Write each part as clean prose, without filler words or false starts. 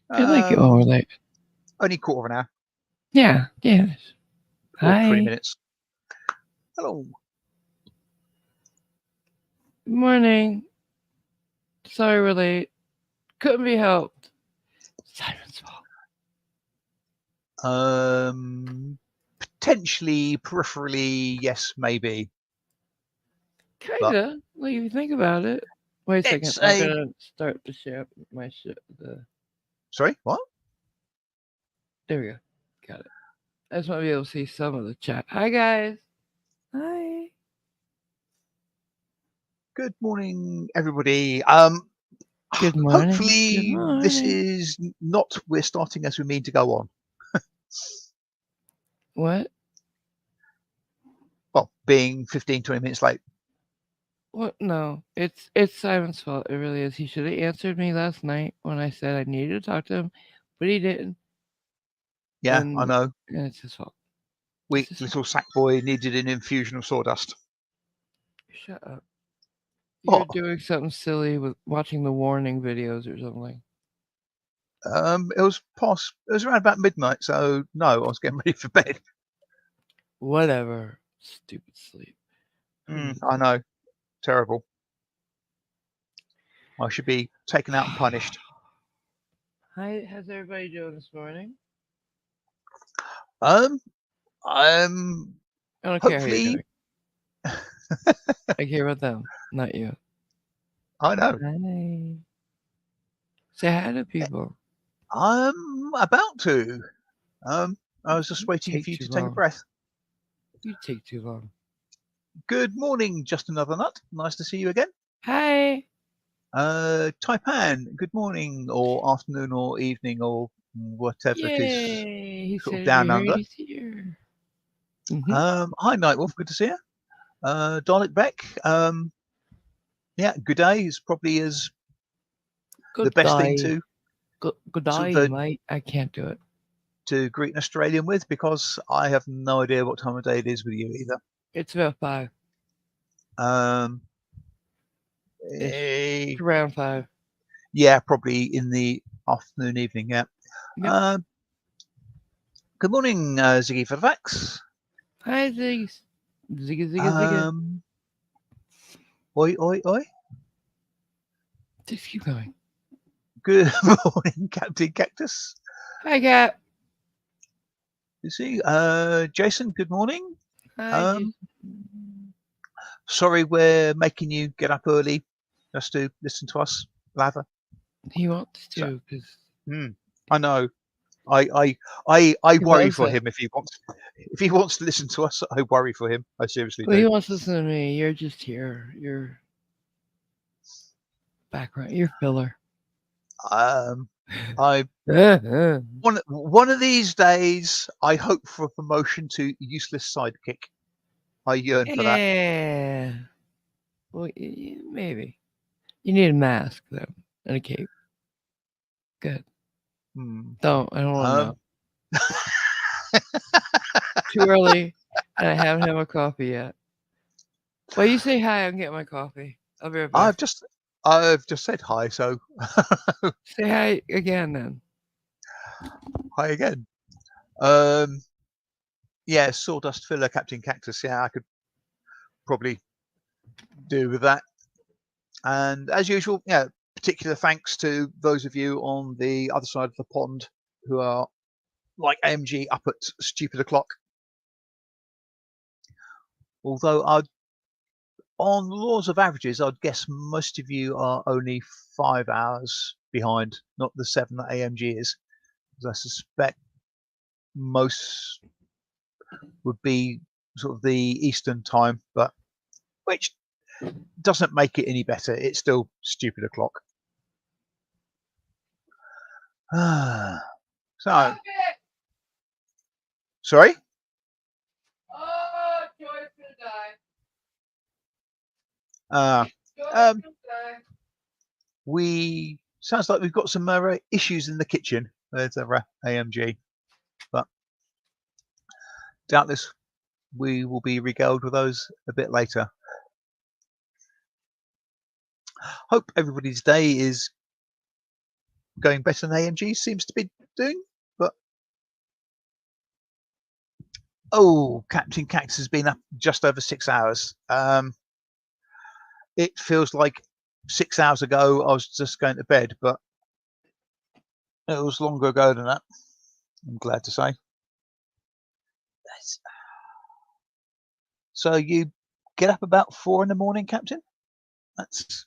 I like it when we're late. Only quarter of an hour. Yeah, yeah. Or 3 Hi. minutes. Hello. Good morning. Sorry we're late. Couldn't be helped. Simon's fault. Potentially, peripherally, yes, maybe. But Kinda. Like if you think about it. Wait a second. it's I'm a. gonna start the share my shit. Sorry, what? There we go. Got it. I just want to be able to see some of the chat. Hi guys. Hi. Good morning, everybody. Good morning. Good Hopefully, this morning. is not we're starting as we mean to go on. What? Well, being 15, 20 minutes late. What? No. It's Simon's fault. It really is. He should have answered me last night when I said I needed to talk to him, but he didn't. Yeah, I And know. it's his fault. Weak It's his little sack boy needed an infusion of sawdust. Shut up. You're What? doing something silly with watching the warning videos or something. It was past. It was around about midnight, so no, I was getting ready for bed. Whatever. Stupid sleep. I know. Terrible. I should be taken out and punished. Hi, how's everybody doing this morning? Um, I'm I don't care how you're hopefully. doing. I care about them, not you. I know. Hi. Say hi to people. I'm about to. I was just You waiting take for you too to take a long. breath. You take too long. Good morning, just another nut. Nice to see you again. Hi. Taipan, good morning, or afternoon, or evening, or whatever it is, Yay. He sort said of it'd be down heard under. he's here. Mm-hmm. Hi, Nightwolf, good to see you. Dalek Beck, yeah, good day is probably as Good the best thing day. to Good sort day, of mate. I can't do it. to greet an Australian with, because I have no idea what time of day it is with you either. It's about 5 Um, ish. eh, It's around 5. yeah, probably in the afternoon, evening. Yeah. Yep. Uh, good morning, Ziggy Fairfax. Hi, Ziggy. Zigga, zigga, zigga. Um, oi, oi, oi. Just keep going. Good morning, Captain Cactus. Hi, Cap. You see, Jason. Good morning. Hi, Jason. Um, sorry, we're making you get up early just to listen to us, Lava. He wants So, to, because I know. I he worry loves for us. him if he wants to listen to us. I worry for him. I seriously Well, do. he wants to listen to me. You're just here. You're background. You're filler. Um, I Uh-huh. one of these days I hope for a promotion to useless sidekick. I yearn for that. Yeah. Well, maybe. You need a mask, though, and a cape. Good. Hmm. I don't want to know. Um, Too early, and I haven't had my coffee yet. Well, you say hi. I'm getting my coffee. I'll be right back. I've just I've just said hi, so Say hi again, then. hi again. Um, yeah, sawdust filler, Captain Cactus. Yeah, I could probably do with that. And as usual, yeah, particular thanks to those of you on the other side of the pond who are like AMG up at stupid o'clock. Although on laws of averages, I'd guess most of you are only 5 hours behind, not the 7 that AMG is. Because I suspect most would be sort of the Eastern time, but which doesn't make it any better. It's still stupid o'clock. So, sorry. Oh, Joy's gonna die. Joy's Um, gonna die. we sounds like we've got some issues in the kitchen with AMG, but doubtless we will be regaled with those a bit later. Hope everybody's day is going better than AMG seems to be doing. But Captain Cactus has been up just over 6 hours. It feels like 6 hours ago I was just going to bed, but it was longer ago than that, I'm glad to say. So you get up about 4 in the morning, Captain? That's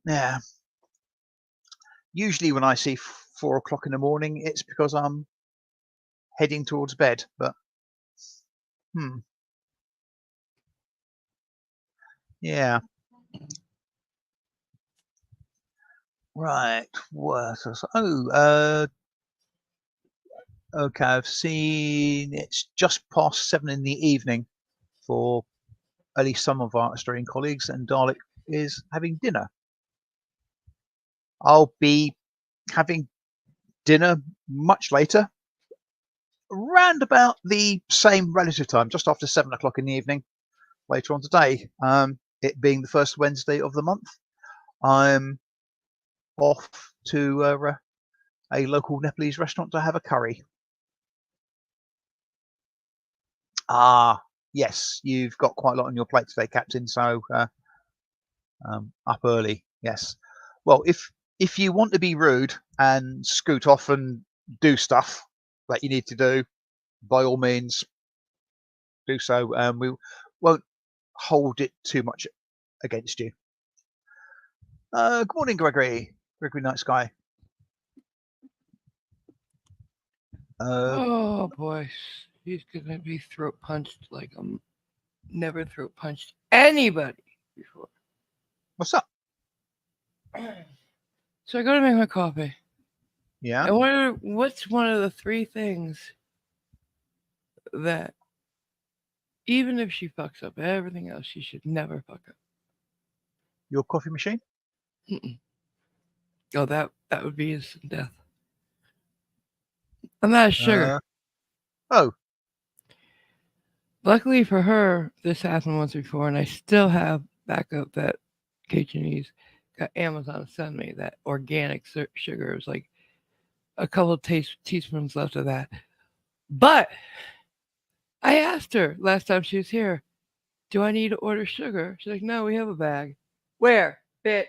yeah. Usually when I see 4 o'clock in the morning, it's because I'm heading towards bed. But yeah. Right. What else? Okay. I've seen it's just past 7 in the evening for at least some of our Australian colleagues, and Dalek is having dinner. I'll be having dinner much later, around about the same relative time, just after 7 o'clock in the evening later on today. It being the first Wednesday of the month, I'm off to a local Nepalese restaurant to have a curry. Yes, you've got quite a lot on your plate today, Captain. So up early, yes. Well, if you want to be rude and scoot off and do stuff that you need to do, by all means, do so. We won't hold it too much against you. Good morning, Gregory. Gregory Night Sky. Oh boy, he's gonna be throat punched like I'm never throat punched anybody before. What's up? So I go to make my coffee. Yeah. I wonder what's one of the three things that even if she fucks up everything else, she should never fuck up. Your coffee machine? Mm-mm. Oh, that would be instant death. I'm not a sugar. Oh. Luckily for her, this happened once before, and I still have backup that Cajunese got Amazon to send me that organic sugar. It was like a couple of teaspoons left of that. But I asked her last time she was here, do I need to order sugar? She's like, no, we have a bag. Where, bitch?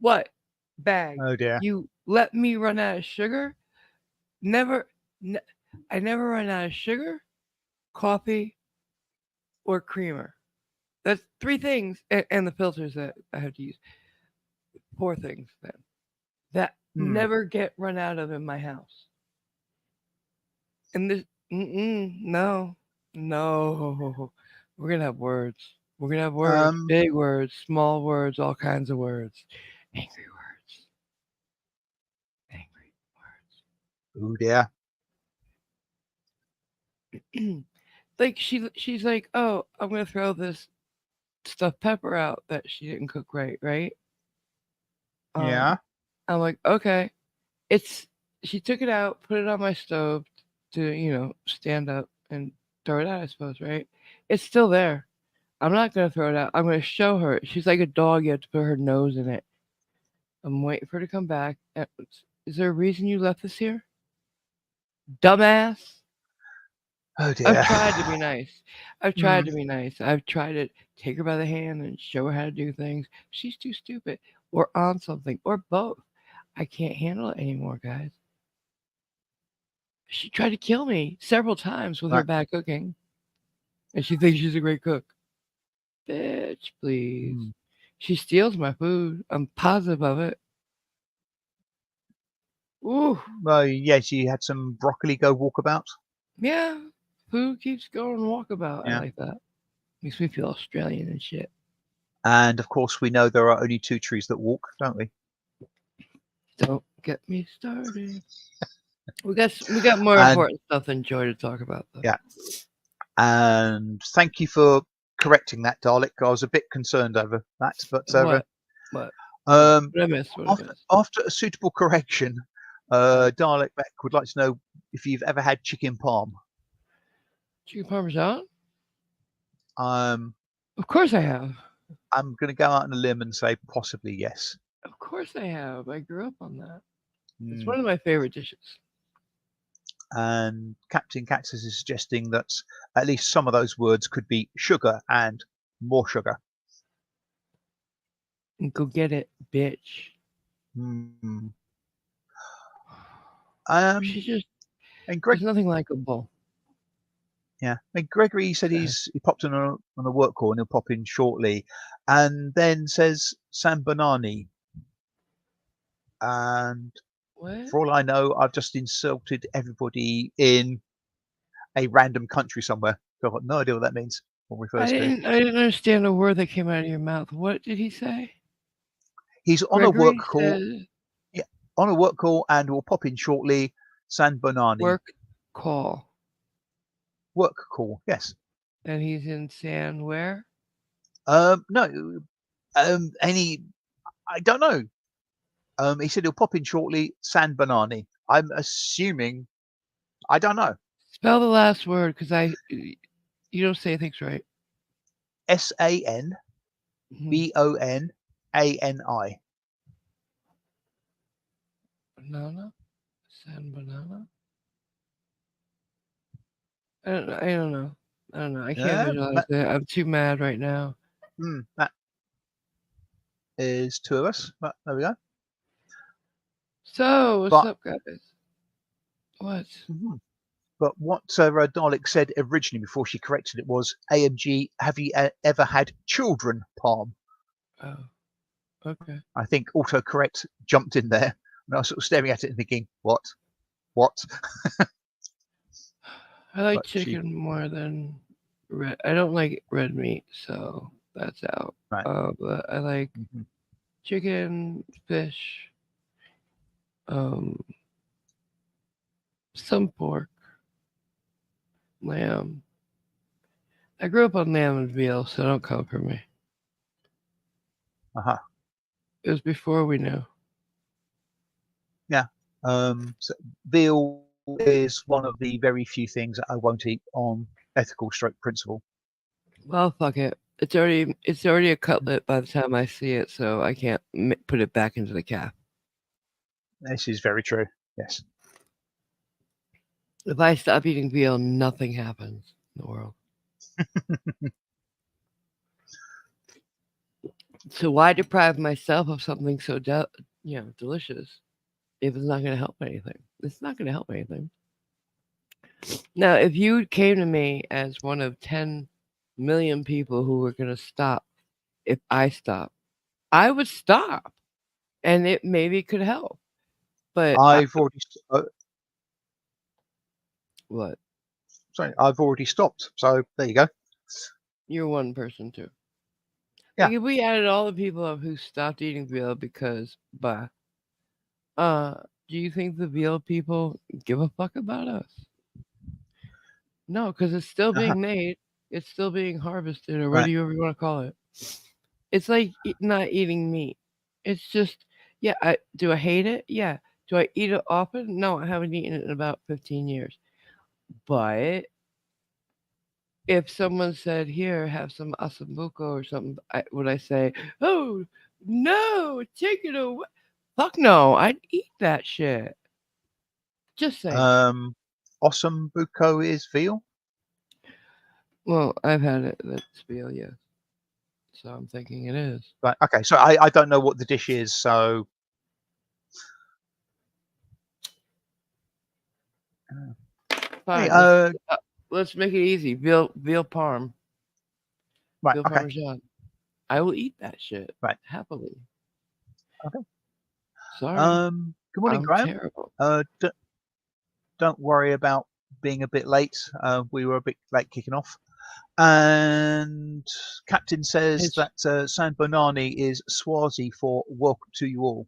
What bag? Oh dear. You let me run out of sugar? Never. I never run out of sugar, coffee, or creamer. That's three things, and the filters that I have to use. Four things then that never get run out of in my house. And this, no, we're gonna have words. We're gonna have words, big words, small words, all kinds of words, angry Oh dear. words. Like she's like, oh, I'm gonna throw this stuffed pepper out that she didn't cook right? Yeah. I'm like, okay. It's She took it out, put it on my stove to, stand up and throw it out, I suppose, right? It's still there. I'm not gonna throw it out. I'm gonna show her. She's like a dog, you have to put her nose in it. I'm waiting for her to come back. Is there a reason you left this here? Dumbass. Oh I've dear. tried to be nice. I've tried to be nice. I've tried to take her by the hand and show her how to do things. She's too stupid. Or on something. Or both. I can't handle it anymore, guys. She tried to kill me several times with her Right. bad cooking. And she thinks she's a great cook. Bitch, please. She steals my food. I'm positive of it. Ooh. Well, yes, you had some broccoli go walkabout. Yeah. Food keeps going walkabout. I Yeah. like that. Makes me feel Australian and shit. And of course, we know there are only two trees that walk, don't we? Don't get me started. We got more important stuff than joy to talk about, though. Yeah. And thank you for correcting that, Dalek. I was a bit concerned over that, but What? What I miss? After a suitable correction, Dalek Beck would like to know if you've ever had chicken parm. Chicken parmesan? Of course I have. I'm going to go out on a limb and say possibly yes. Of course I have. I grew up on that. It's Mm. one of my favorite dishes. And Captain Cactus is suggesting that at least some of those words could be sugar and more sugar. Go get it, bitch. Mm. She's just, And there's Greg, nothing likable. yeah, and Gregory said he popped in on a work call and he'll pop in shortly, and then says San Banani. And What? for all I know, I've just insulted everybody in a random country somewhere. So I've got no idea what that means or refers to. I didn't understand a word that came out of your mouth. What did he say? He's on a work Gregory call. said Yeah, on a work call and will pop in shortly. San Banani. work call. Work call, yes. And he's in San where? No, any, I don't know. He said he'll pop in shortly. San Banani. I'm assuming, I don't know. Spell the last word, because you don't say things right. SANBONANI. Mhm. Banana? San banana? I don't know. I don't know. I can't Yeah, visualize it. I'm too mad right now. that is two of us. But there we go. So, what's But up, guys? What? mhm. But what Dalek said originally before she corrected it was, AMG, have you ever had children, Palm? Oh, okay. I think autocorrect jumped in there. And I was sort of staring at it and thinking, what? What? I like But she, chicken more than red. I don't like red meat, so that's out. right. But I like Mhm. chicken, fish, um, some pork, lamb. I grew up on lamb and veal, so don't come for me. Uh-huh. It was before we knew. Yeah. So veal is one of the very few things that I won't eat on ethical stroke principle. Well, fuck it. It's already a cutlet by the time I see it, so I can't put it back into the calf. This is very true. Yes. If I stop eating veal, nothing happens in the world. So why deprive myself of something so delicious if it's not going to help anything? It's not going to help anything. Now, if you came to me as one of 10 million people who were going to stop, if I stopped, I would stop, and it maybe could help. But I've already, what? sorry, I've already stopped. So there you go. You're one person too. Yeah. Like if we added all the people up who stopped eating veal because, bah, do you think the veal people give a fuck about us? No, because it's still Uh-huh. being made. It's still being harvested, or Right. whatever you want to call it. It's like not eating meat. It's just, yeah. Do I hate it? Yeah. Do I eat it often? No, I haven't eaten it in about 15 years. But if someone said, "Here, have some asambuco or something," would I say, "Oh no, take it away"? Fuck no, I'd eat that shit. Just saying. Um, Awesome buko is veal. Well, I've had it. That's veal, yes. So I'm thinking it is. Right. Okay. So I don't know what the dish is. So hey, Fine. Let's make it easy. Veal parm, right. veal Okay. parmesan. I will eat that shit Right. happily. Okay. Sorry, Good morning, I'm Graham. terrible. Don't worry about being a bit late. We were a bit late kicking off. And Captain says It's that San Bonani is Swazi for welcome to you all.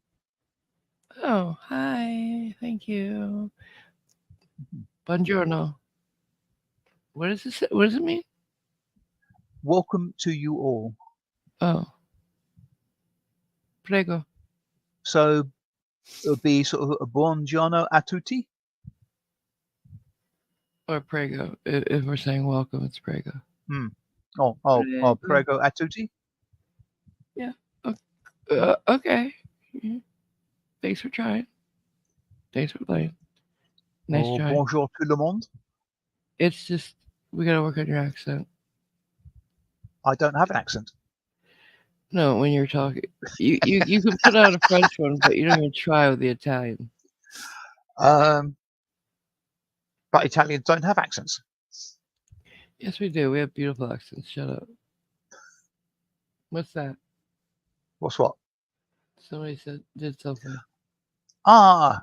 oh hi, thank you. Buongiorno. What does this? What does it mean? Welcome to you all. Oh, prego So it would be sort of a buongiorno a tutti. or prego. If we're saying welcome, it's prego. Hmm. Prego. Prego a tutti. Yeah. Okay. Mhm. Thanks for trying. Thanks for playing. Nice Or try. bonjour tout le monde. It's just we gotta work on your accent. I don't have an accent. No, when you're talking, you can put out a French one, but you don't even try with the Italian. Um, but Italians don't have accents. Yes, we do. We have beautiful accents. Shut up. What's that? What's what? Somebody said did something. Ah,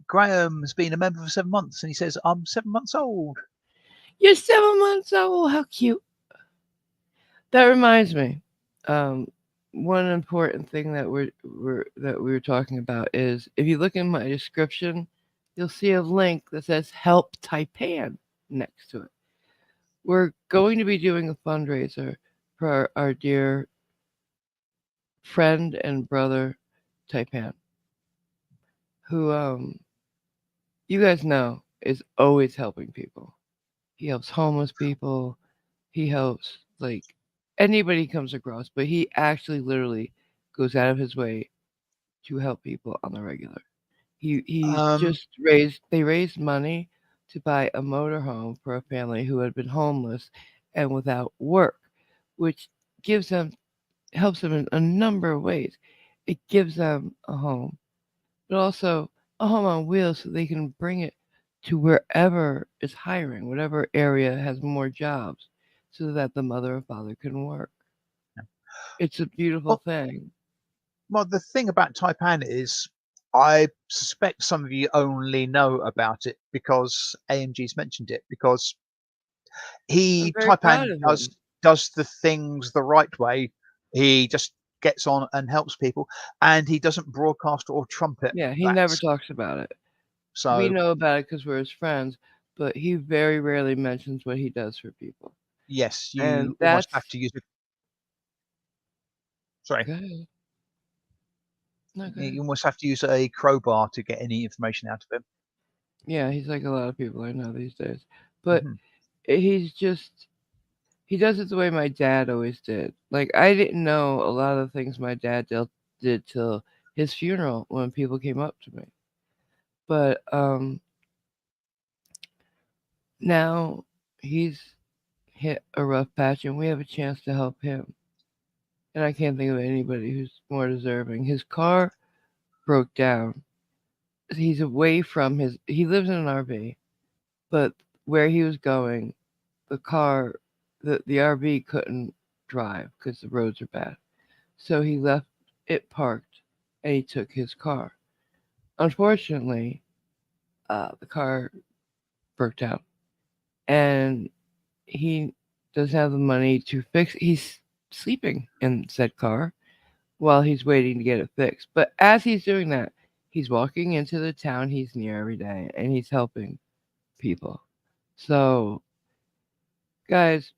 Graham has been a member for 7 months, and he says, "I'm 7 months old." You're 7 months old. How cute. That reminds me. Um, one important thing that we were talking about is if you look in my description, you'll see a link that says "Help Taipan" next to it. We're going to be doing a fundraiser for our dear friend and brother Taipan, who you guys know is always helping people. He helps homeless people. He helps like anybody he comes across, but he actually literally goes out of his way to help people on the regular. He Um, just raised money to buy a motorhome for a family who had been homeless and without work, which gives them helps them in a number of ways. It gives them a home, but also a home on wheels so they can bring it to wherever is hiring, whatever area has more jobs, so that the mother or father can work. It's a beautiful well, thing. well, the thing about Taipan is, I suspect some of you only know about it because AMG's mentioned it. Because I'm he very proud Taipan of him. does the things the right way. He just gets on and helps people, and he doesn't broadcast or trumpet Yeah, he that. never talks about it. We So know about it because we're his friends, but he very rarely mentions what he does for people. yes, And you almost that's have to use a sorry, good. No good. you almost have to use a crowbar to get any information out of him. Yeah, he's like a lot of people I know these days. But Hmm. he's just he does it the way my dad always did. Like I didn't know a lot of the things my dad did till his funeral when people came up to me. But now he's hit a rough patch and we have a chance to help him. And I can't think of anybody who's more deserving. His car broke down. He's away from his he lives in an RV, but where he was going, the car the RV couldn't drive because the roads are bad. So he left it parked and he took his car. Unfortunately, the car broke down and he doesn't have the money to fix. He's sleeping in said car while he's waiting to get it fixed. But as he's doing that, he's walking into the town he's near every day and he's helping people. So, guys,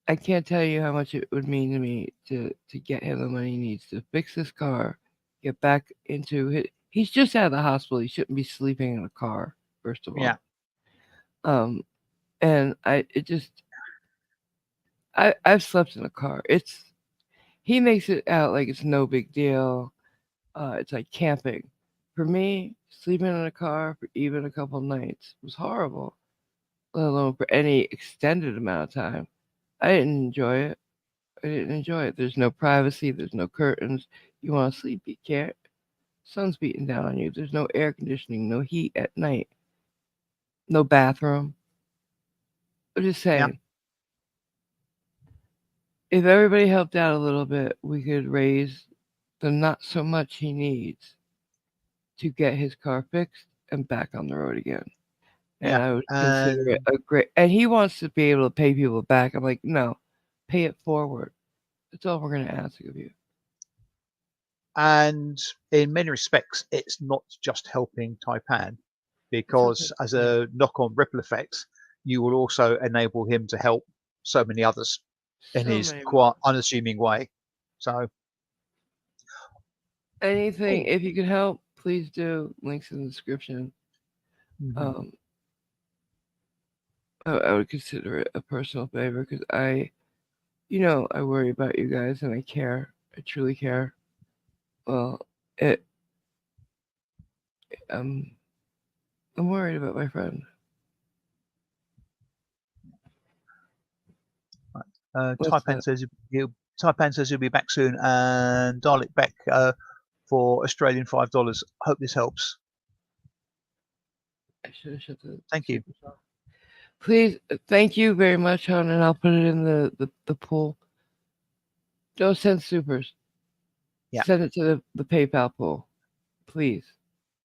I can't tell you how much it would mean to me to get him the money he needs to fix this car, get back into it. He's just out of the hospital. He shouldn't be sleeping in a car, first of Yeah, all. Um, and I've slept in a car. He makes it out like it's no big deal. It's like camping. For me, sleeping in a car for even a couple nights was horrible, let alone for any extended amount of time. I didn't enjoy it. I didn't enjoy it. There's no privacy. There's no curtains. You want to sleep, you can't. Sun's beating down on you. There's no air conditioning, no heat at night, no bathroom. I'm just yeah, saying, if everybody helped out a little bit, we could raise the not so much he needs to get his car fixed and back on the road again. And yeah, I would consider it and a great. And he wants to be able to pay people back. I'm like, no, pay it forward. That's all we're gonna ask of you. and in many respects, it's not just helping Taipan, It's helping because as everybody. a knock-on ripple effect, you will also enable him to help so many others in So his many more. quite unassuming way. So, Anything, oh, if you can help, please do. Links in the description. hmm Um, I would consider it a personal favor because I worry about you guys and I care. I truly care. Well, it. Um, I'm worried about my friend. What's Taipan that? says he'll be back soon, and Dalek Beck for Australian $5. Hope this helps. I should have shut the Thank you. super off. Please, thank you very much, hon, and I'll put it in the pool. Don't send supers. Yeah. Send it to the PayPal pool, please.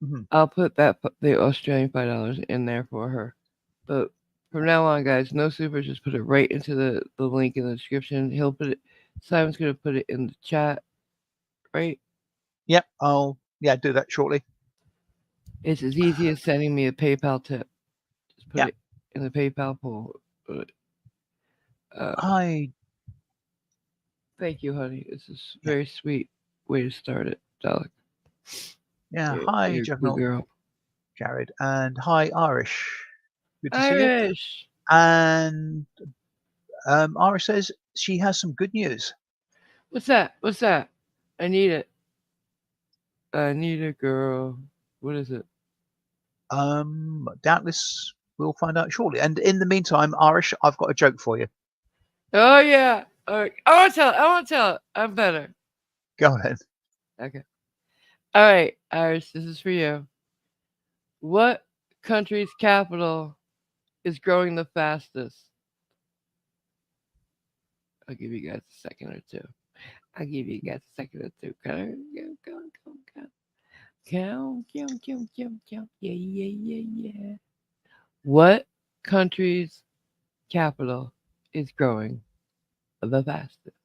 Mm-hmm. I'll put the Australian $5 in there for her. But from now on, guys, no supers. Just put it right into the link in the description. He'll put it. Simon's gonna put it in the chat, right? Yep. I'll do that shortly. It's as easy as sending me a PayPal tip. Just put Yeah. it in the PayPal pool. Uh, Hi. thank you, honey. This is Yeah. very sweet way to start it, Dalek. Yeah. You're Hi, a good Juggernaut girl. Jared, and hi, Irish. Good to see you. Irish. And Irish says she has some good news. What's that? What's that? I need it. I need a girl. What is it? Doubtless we'll find out shortly. And in the meantime, Irish, I've got a joke for you. Oh yeah. All right. I want to tell it. I want to tell it. I'm better. Go ahead. Okay. All right, Iris. This is for you. What country's capital is growing the fastest? I'll give you guys a second or two. I'll give you guys a second or two. Go, go, go, go, go. Count, count, count, count, count. Yeah, yeah, yeah, yeah. What country's capital is growing the fastest?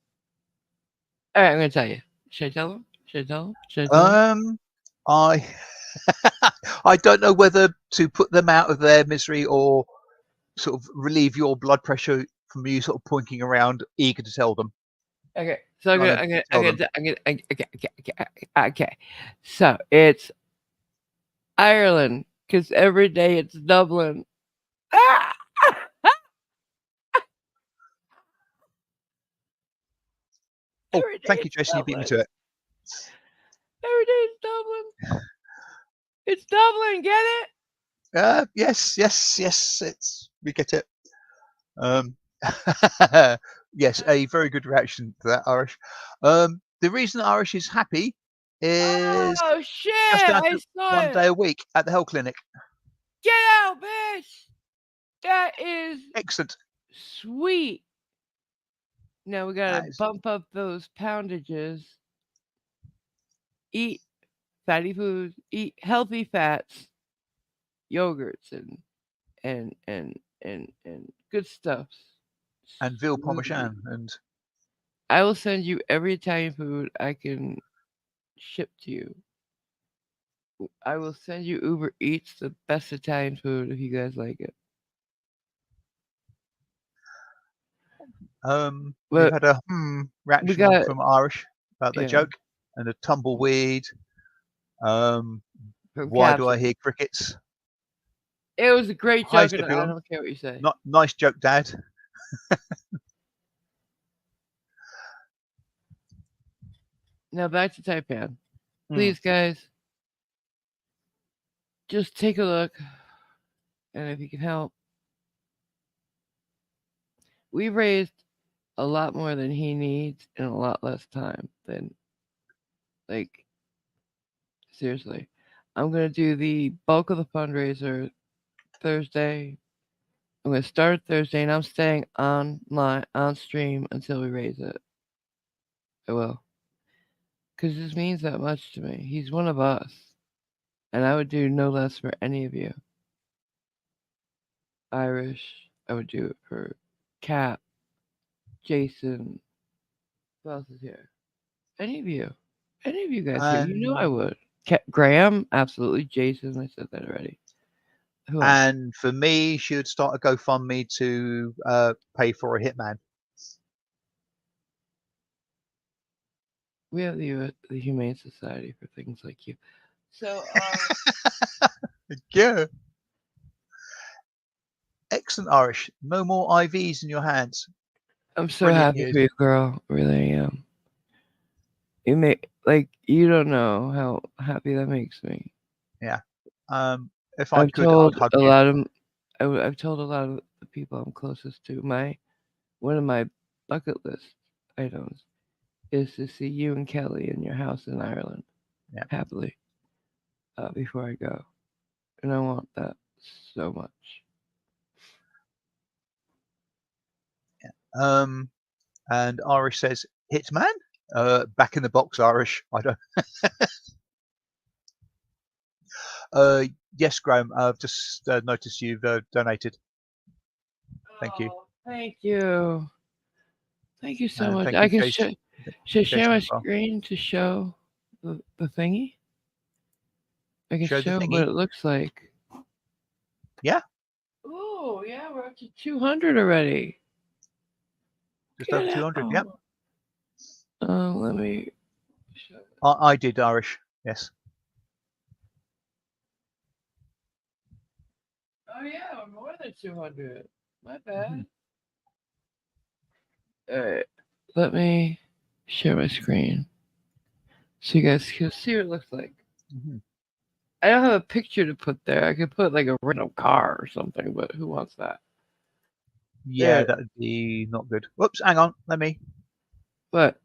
All right, I'm gonna tell you. Should I tell them? Should I tell them? Should I tell them? I I don't know whether to put them out of their misery or sort of relieve your blood pressure from you sort of pointing around, eager to tell them. Okay, so I'm Trying gonna, to I'm gonna, I'm tell gonna, them. I'm gonna, okay, okay. So it's Ireland, because every day it's Dublin. Ah! Oh, Every day thank you, it's Jason. You beat me Dublin. to it. Every day it's Dublin. It's Dublin. Get it? Yes, yes, yes. We get it. Um, yes, a very good reaction to that, Irish. The reason Irish is happy is Oh just shit! down I to saw one it. day a week at the health clinic. Get out, bitch. That is Excellent. sweet. Now we gotta That is, bump up those poundages. Eat fatty foods. Eat healthy fats, yogurts, and good stuffs. and veal Smoothie. parmesan and I will send you every Italian food I can ship to you. I will send you Uber Eats the best Italian food if you guys like it. we've But had a we reaction got from Irish about that yeah joke and a tumbleweed. Um, from why do I Captain. hear crickets? It was a great Hi, joke, and I Zebulon. don't care what you say. Not nice joke, Dad. Now back to Taipan. Hmm. Please, guys, just take a look, and if you can help, we raised a lot more than he needs in a lot less time than like seriously. I'm gonna do the bulk of the fundraiser Thursday. I'm gonna start Thursday, and I'm staying online on stream until we raise it. I will, because this means that much to me. He's one of us, and I would do no less for any of you. Irish, I would do it for Cap, Jason. Who else is here? Any of you, any of you guys here. You know I And would. Graham, absolutely. Jason, I said that already. Who else? and for me, she would start a GoFundMe to pay for a hitman. We have the Humane Society for things like you. So, Yeah, excellent, Irish. No more IVs in your hands. I'm so Brilliant happy news. for you, girl. Really am. it may like you don't know how happy that makes me. Yeah. If I I've could, I'd told hug a you. lot of I've told a lot of the people I'm closest to. One of my bucket list items is to see you and Kelly in your house in Ireland Yeah. happily before I go, and I want that so much. Um, and Irish says, Hitman? Back in the box, Irish. I don't. Yes, Graham. I've just noticed you've donated. Thank you, Oh, thank you. Thank you so and much. thank I you, can Jason. should I share Jason my as well. screen to show the thingy? I can Show the show what thingy. it looks like. Yeah, Oh, yeah, we're up to 200 already. just over Get 200. out. Yep. Let me show. I did, Irish. Yes. Oh, yeah, we're more than 200. My Mm-hmm. bad. All right, let me share my screen so you guys can see what it looks like. Mm-hmm. I don't have a picture to put there. I could put like a random car or something, but who wants that? Yeah, There. that would be not good. Whoops, hang on. But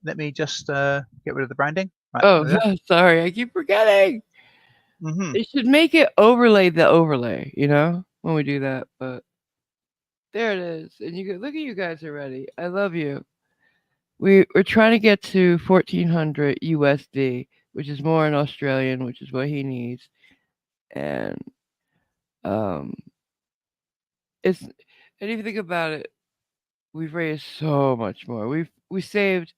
Let me just get rid of the branding. Right, oh, there sorry, I keep forgetting. we go. Mm-hmm. They should make it overlay the overlay, when we do that. But there it is, and you can look at you guys already. I love you. We're trying to get to 1,400 USD, which is more in Australian, which is what he needs, and um, it's and if you think about it, we've raised so much more. We saved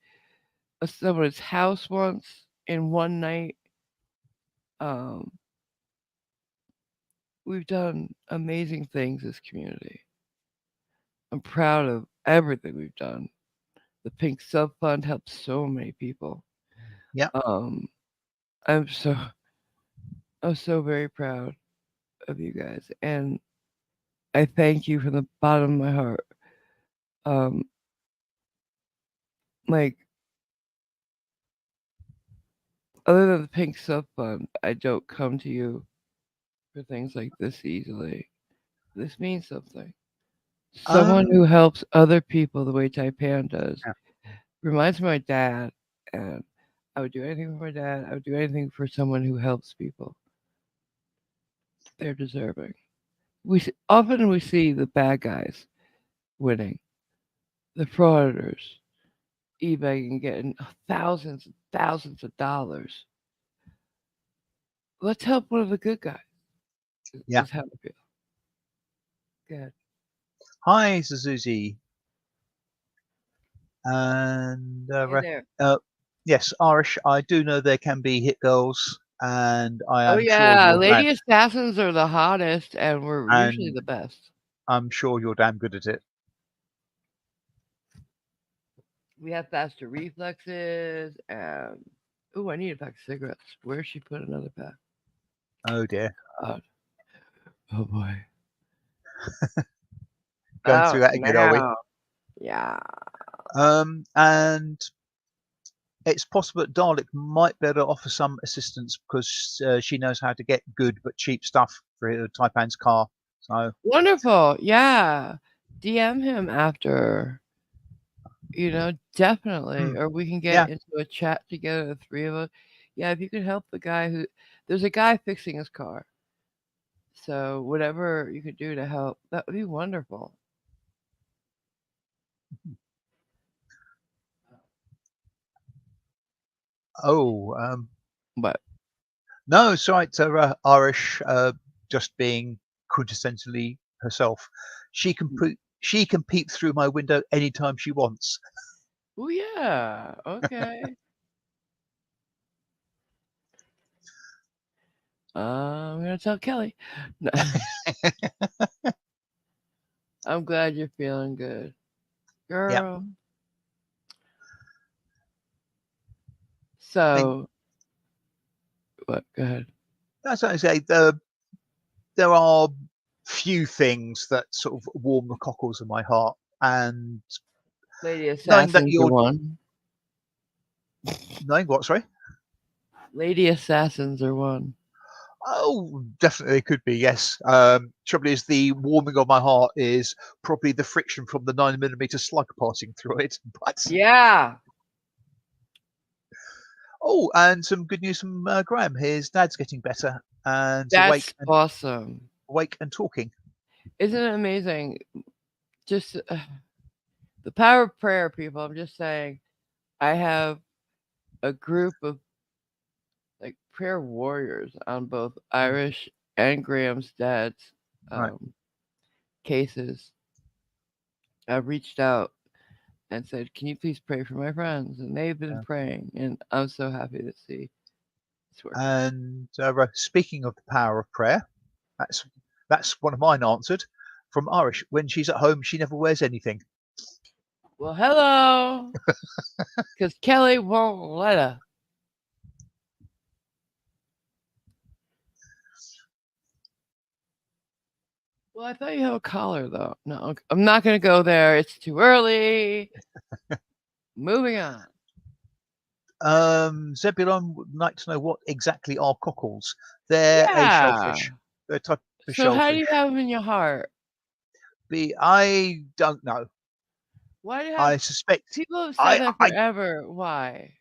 someone's house once in one night. Um, we've done amazing things as community. I'm proud of everything we've done. The Pink Sub Fund helped so many people. Yep. Um, I'm so I'm so very proud of you guys, and I thank you from the bottom of my heart. Um, like other than the Pink Sub Fund, I don't come to you for things like this easily. This means something. Someone Um. who helps other people the way Taipan does Yeah. reminds me of my dad, and I would do anything for my dad. I would do anything for someone who helps people. They're deserving. Often we see the bad guys winning, the frauditors, eBay and getting thousands and thousands of dollars. Let's help one of the good guys. Yeah. Is how I feel. Good. Hi, Suzuki. And Hey there. uh, yes, Irish. I do know there can be hit girls, and I Oh am sure yeah, you're lady assassins are the hottest, and we're usually and the best. I'm sure you're damn good at it. We have faster reflexes, and oh, I need a pack of cigarettes. Where she put another pack? Oh dear, God. Oh boy. going Oh, through that again, are we? now. Yeah. And it's possible that Dalek might be able to offer some assistance because she knows how to get good but cheap stuff for Taipan's car. So, Wonderful. Yeah. DM him after. Definitely. hmm, Or we can get yeah, into a chat together, the three of us. Yeah, if you could help the guy there's a guy fixing his car. So whatever you could do to help, that would be wonderful. oh, But no, it's right. Irish, just being quintessentially herself. She can peep through my window anytime she wants. oh yeah, okay. I'm gonna tell Kelly. No, I'm glad you're feeling good, Yeah, girl. I think So what? Go ahead. that's what I say. There are few things that sort of warm the cockles of my heart, and Lady knowing that Assassin's the you're one. Knowing what? Sorry. Lady assassins are one. Oh, definitely it could be. Yes. Trouble is, the warming of my heart is probably the friction from the 9mm slug passing through it. But Yeah, oh, and some good news from Graham. His dad's getting better and that's awesome. awake and talking. Isn't it amazing? Just the power of prayer, people. I'm just saying, I have a group of like prayer warriors on both Mm, Irish and Graham's dad's right. um, cases. I've reached out and said, "Can you please pray for my friends?" And they've been Yeah. praying, and I'm so happy to see it's working. And speaking of the power of prayer, that's that's one of mine answered from Irish. When she's at home, she never wears anything. Well, hello, because Kelly won't let her. Well, I thought you have a collar though. No, I'm not gonna go there. It's too early. Moving on. Zebulon would like to know what exactly are cockles. They're a Yeah. shellfish. They're a type of So how do shellfish. you have them in your heart? I don't know. Why do you have I suspect. people have said I that I forever? Why?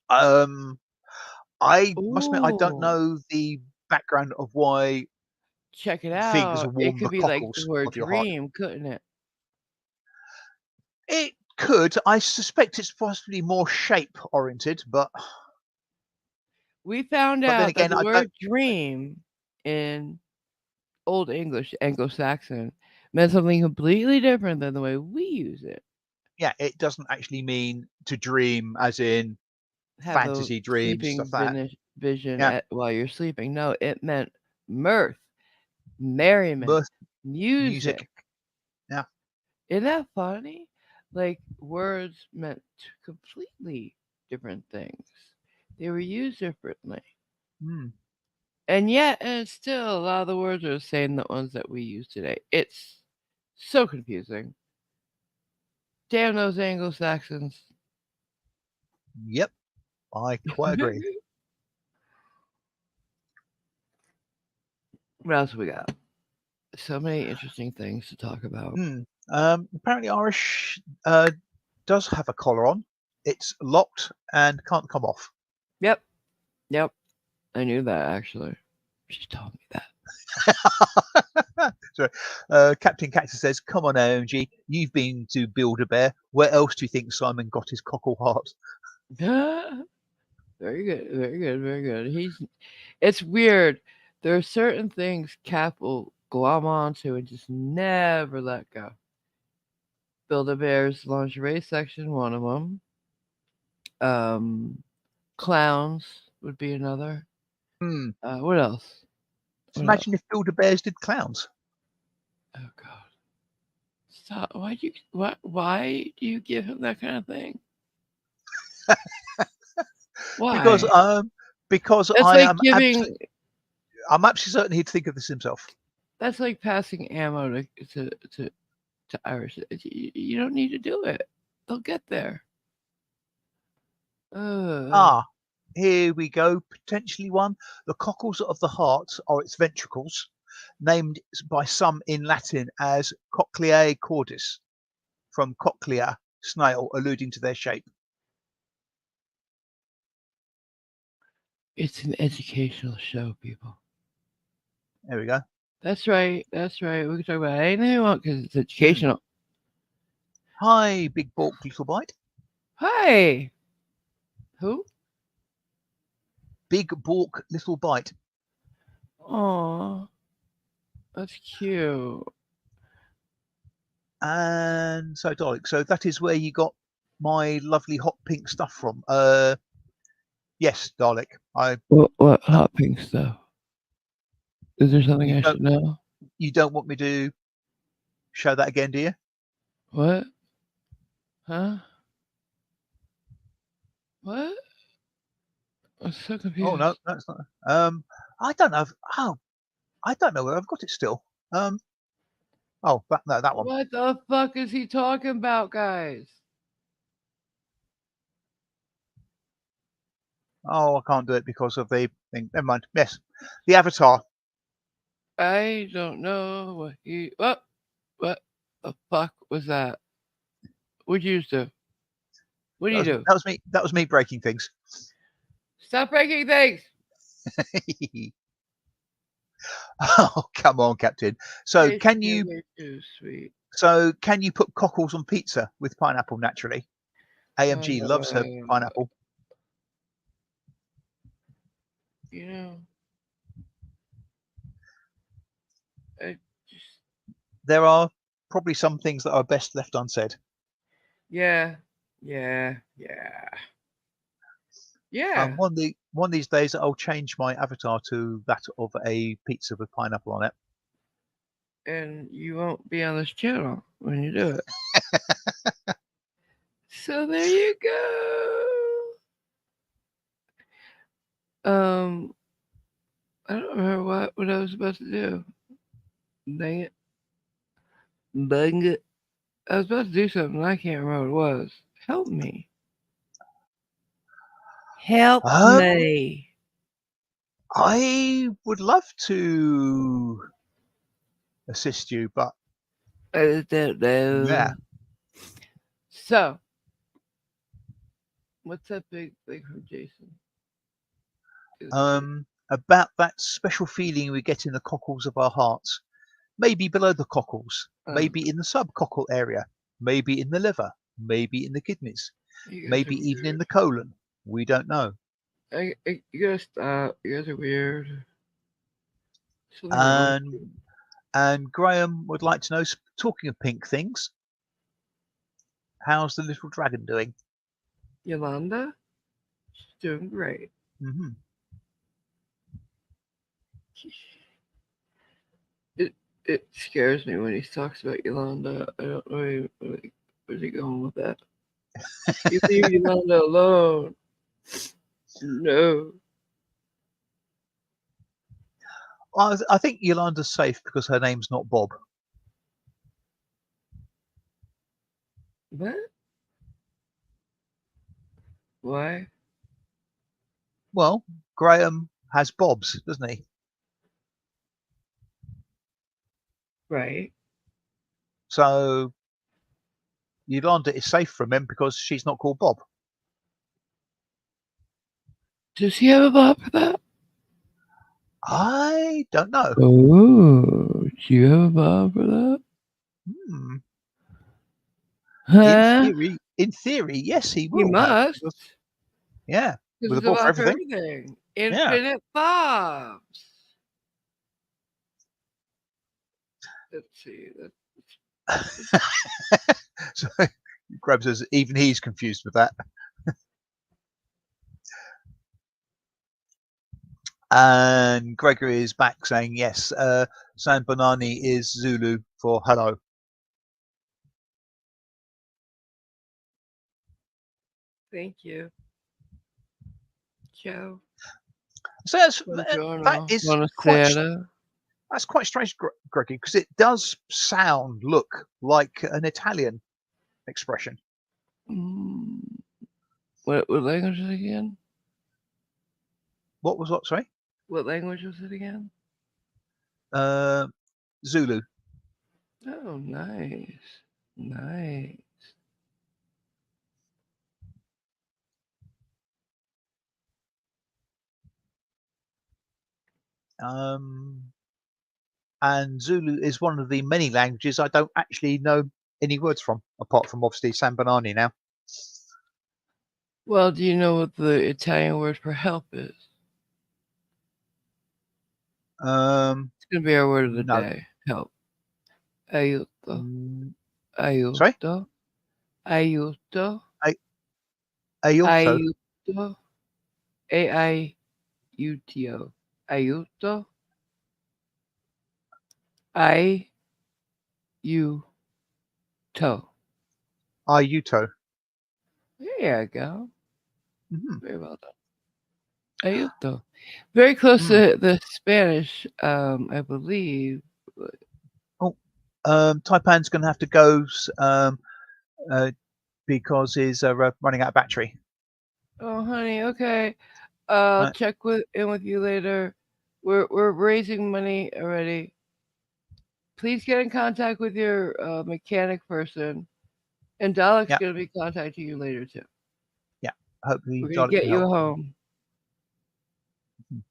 um I must admit I don't Ooh, know the background of why check it things out. It warm could the be like the cockles word of your heart. dream, couldn't it? It could. I suspect it's possibly more shape oriented, We found but then out that again, the I don't. word dream in Old English, Anglo-Saxon, meant something completely different than the way we use it. Yeah, it doesn't actually mean to dream as in Have a fantasy dreams stuff sleeping like that. vision Yeah, while you're sleeping. No, it meant mirth, merriment, mirth, music. music. Yeah. Isn't that funny? Like words meant completely different things. They were used differently. Mm. And still a lot of the words are the same the ones that we use today. It's so confusing. Damn those Anglo Saxons. Yep, I quite agree. What else we got? So many interesting things to talk about. Mm. Apparently, Irish does have a collar on. It's locked and can't come off. Yep, yep. I knew that actually. She told me that. So, Captain Cactus says, "Come on, OMG, you've been to Build a Bear. Where else do you think Simon got his cockle heart?" Very good, very good, very good. It's weird. There are certain things Cap will glom onto and just never let go. Build a Bear's lingerie section, one of them. Um, clowns would be another. Hmm. What else? So What else? imagine if Build a Bears did clowns. Oh God! Stop! Why do you give him that kind of thing? Because Why? because That's like giving. I'm absolutely certain he'd think of this himself. That's like passing ammo to to, to Irish. You don't need to do it. They'll get there. Uh, Ah, here we go. Potentially one. The cockles of the heart are its ventricles, named by some in Latin as cochleae cordis, from cochlea, snail, alluding to their shape. it's an educational show, people. There we go. That's right. That's right. We can talk about anything we want because it's Hmm. educational. Hi, Big Bork Little Bite. Hi. Who? Big Bork Little Bite. Aw, that's cute. And so, Dalek, so that is where you got my lovely hot pink stuff from. Yes, Dalek. What hot pink stuff? Is there something You I don't should know? want me to show that again, do you? What? Huh? What? I'm so Oh no, confused. that's not. I don't know. Oh, I don't know where I've got it still. Um, oh, that one. What the fuck is he talking about, guys? Oh, I can't do it because of the thing. Never mind. Yes, the avatar. I don't know what the fuck was that? What'd you do? What do That you was, do? that was me. That was me breaking things. Stop breaking things. Oh, come on, Captain. So can You're you? way too sweet. So can you put cockles on pizza with pineapple? Naturally, AMG loves her Uh, pineapple. you know, I just There are probably some things that are best left unsaid. yeah, yeah, yeah, yeah. One of these days, I'll change my avatar to that of a pizza with pineapple on it. And you won't be on this channel when you do it. So there you go. I don't remember what I was about to do. Dang it. Dang it. I was about to do something and I can't remember what it was. Help me. Help Um, me. I would love to assist you, but I don't know. yeah, So, what's that big thing from Jason? about that special feeling we get in the cockles of our hearts, maybe below the cockles, Um, maybe in the subcockle area, maybe in the liver, maybe in the kidneys, you guys are maybe even in weird. the colon. We don't know. You gotta stop. You guys are weird. Something wrong with you. And Graham would like to know, talking of pink things, how's the little dragon doing? Yolanda? She's doing great. Hmm. It it scares me when he talks about Yolanda. I don't know where's he going with that. You leave Yolanda alone. No. Well, I think Yolanda's safe because her name's not Bob. What? Why? Well, Graham has Bob's, doesn't he? Right. So Yolanda is safe from him because she's not called Bob. Does he have a bob for that? I don't know. Oh, do you have a bob for that? Hmm. Huh? In theory, yes, he He will have. must. Yeah, Because with a it's a Bob for bob for everything. everything. Yeah. Infinite bobs. Let's see. So Graham says even he's confused with that. And Gregory is back saying yes. San Bonani is Zulu for hello. Thank you. Ciao. So that Buongiorno. is quite Buonasera. that's quite strange, Gregory, because it does look like an Italian expression. Mm. What language is it again? What was what? Sorry, What language was it again? uh, Zulu. Oh, nice. Nice. And Zulu is one of the many languages I don't actually know any words from, apart from obviously San Bonani now. Well, do you know what the Italian word for help is? It's going to be our word of the No. day. Help. Aiuto. Sorry, Aiuto. Aiuto. Aorto. Aiuto. Aiuto. Aiuto. Aiuto. Aiuto. There you go. Mm-hmm. Very well done. Aiuto. Very close Mm. to the Spanish, I believe. Oh, Taipan's going to have to go uh, because he's running out of battery. Oh, honey, okay. I'll Right. check in with you later. We're raising money already. Please get in contact with your mechanic person, and Dalek's Yeah. gonna be contacting you later too. Yeah. Hopefully, We're gonna Dalek get can you help. a home. Mhm.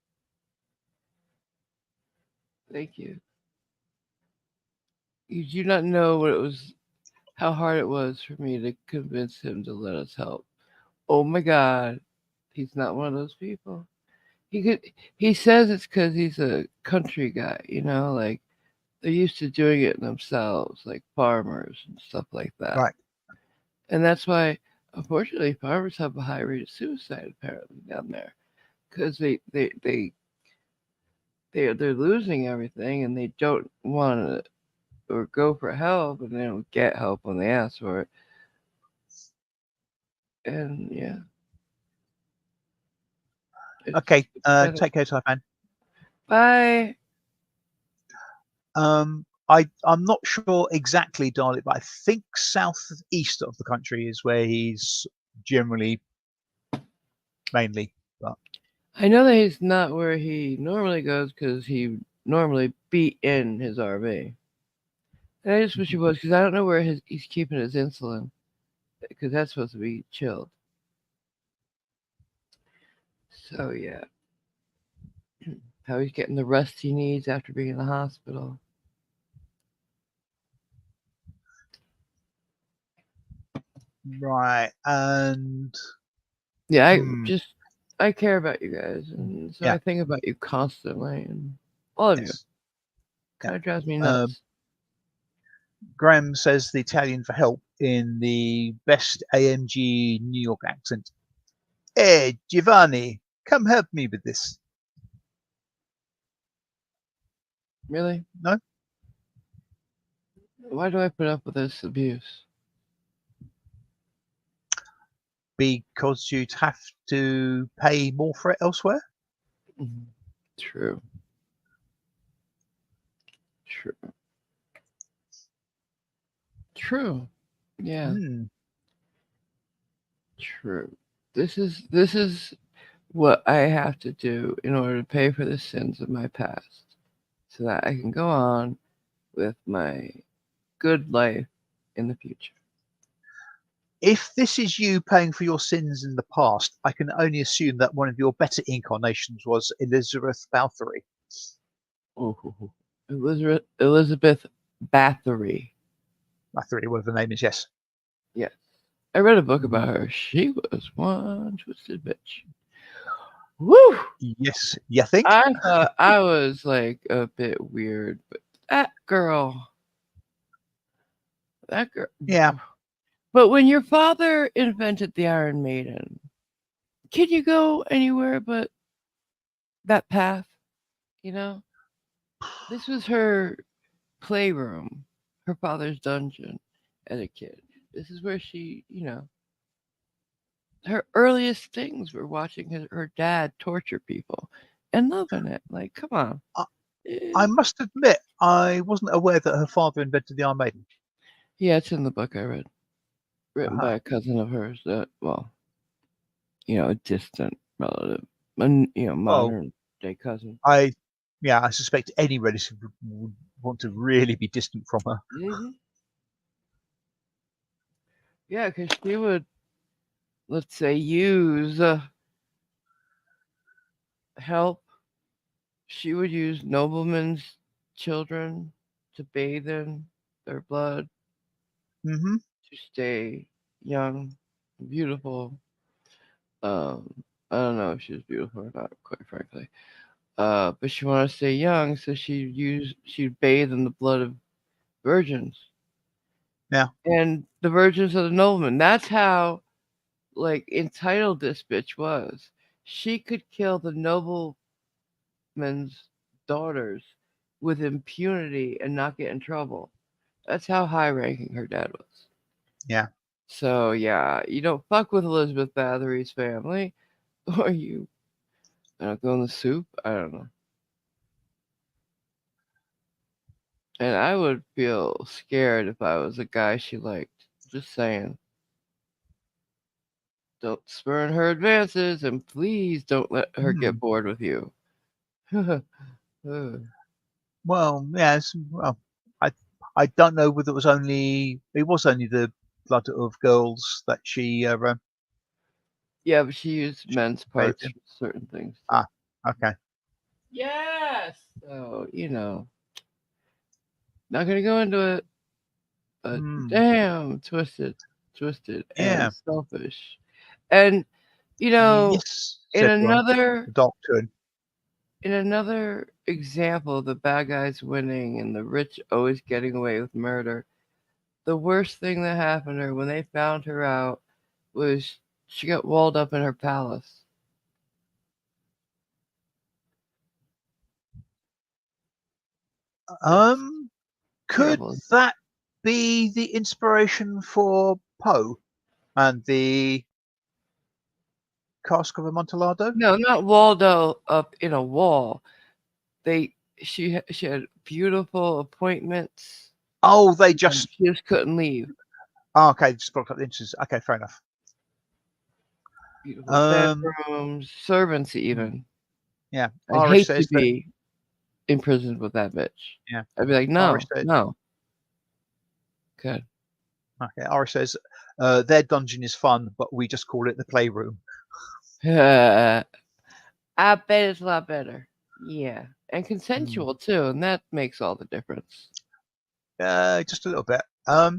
Thank you. You do not know what it was, how hard it was for me to convince him to let us help. Oh my God, he's not one of those people. He could. He says it's because he's a country guy, like they're used to doing it themselves, like farmers and stuff like that. Right. And that's why, unfortunately, farmers have a high rate of suicide apparently down there because they're losing everything and they don't want to or go for help and they don't get help when they ask for it. And yeah, it's Okay. pathetic. Take care, Taipan. Bye. I'm not sure exactly, Dalek, but I think southeast of the country is where he's generally mainly. But I know that he's not where he normally goes because he normally be in his RV. And I just wish he Mhm. was because I don't know where he's keeping his insulin because that's supposed to be chilled. So yeah, how he's getting the rest he needs after being in the hospital. Right. And Yeah, hmm, I care about you guys, and so yeah, I think about you constantly, and all of you. yes, yeah. Kind of drives me nuts. Um, Graham says the Italian for help in the best AMG New York accent. Hey, Giovanni, come help me with this. Really? No, Why do I put up with this abuse? because you'd have to pay more for it elsewhere. Mhm. True. True. True. Yeah. Hmm. True. This is what I have to do in order to pay for the sins of my past, so that I can go on with my good life in the future. If this is you paying for your sins in the past, I can only assume that one of your better incarnations was Elizabeth Bathory. Ooh, Elizabeth Bathory. Bathory, whatever the name is, yes. Yes. I read a book Mhm. about her. She was one twisted bitch. Woo! Yes, you think? I thought I was like a bit weird, but that girl, that girl. Yeah. But when your father invented the Iron Maiden, can you go anywhere but that path? You know, this was her playroom, her father's dungeon as a kid. This is where she, her earliest things were watching her dad torture people and loving it. Like, come on. I, I Eh, must admit, I wasn't aware that her father invented the Iron Maiden. Yeah, it's in the book I read, written by Uh-huh. a cousin of hers that, well, a distant relative, Well, modern day cousin. I, yeah, I suspect any relative would want to really be distant from her. Hmm. Yeah, because she would, let's say, use help. She would use noblemen's children to bathe in their blood Hmm. to stay young, beautiful. Um, I don't know if she was beautiful or not, quite frankly. But she wanted to stay young, so she'd bathe in the blood of virgins Yeah. and the virgins of the noblemen. That's how like entitled this bitch was. She could kill the noblemen's daughters with impunity and not get in trouble. That's how high ranking her dad was. Yeah. So yeah, you don't fuck with Elizabeth Bathory's family, or you go in the soup. I don't know. And I would feel scared if I was a guy she liked. Just saying. Don't spurn her advances, and please don't let her get bored with you. Well, yes. Well, I don't know whether it was only the blood of girls that she Yeah, but she used men's bathed parts in. for certain things too. Ah, okay. Yes. So not gonna go into it, but Hmm. damn, twisted, and Yeah. selfish. And you know, Yes, in said Ron, another the doctor. in another example of the bad guys winning and the rich always getting away with murder, the worst thing that happened to her when they found her out was she got walled up in her palace. That's Could terrible. that be the inspiration for Poe and the cask of Amontillado? No, not Waldo up in a wall. She had beautiful appointments, Oh, they and just. she just couldn't leave. Oh, okay, just blocked up the entrances. Okay, fair enough. Beautiful Um, bedrooms, servants hmm, even. yeah. I'd Irish hate to says that. be imprisoned with that bitch. Yeah. I'd be like, Irish no, said. no. Good. Okay. Irish says their dungeon is fun, but we just call it the playroom. I bet it's a lot better. Yeah. And Hmm. consensual too, and that makes all the difference. Just a little bit. I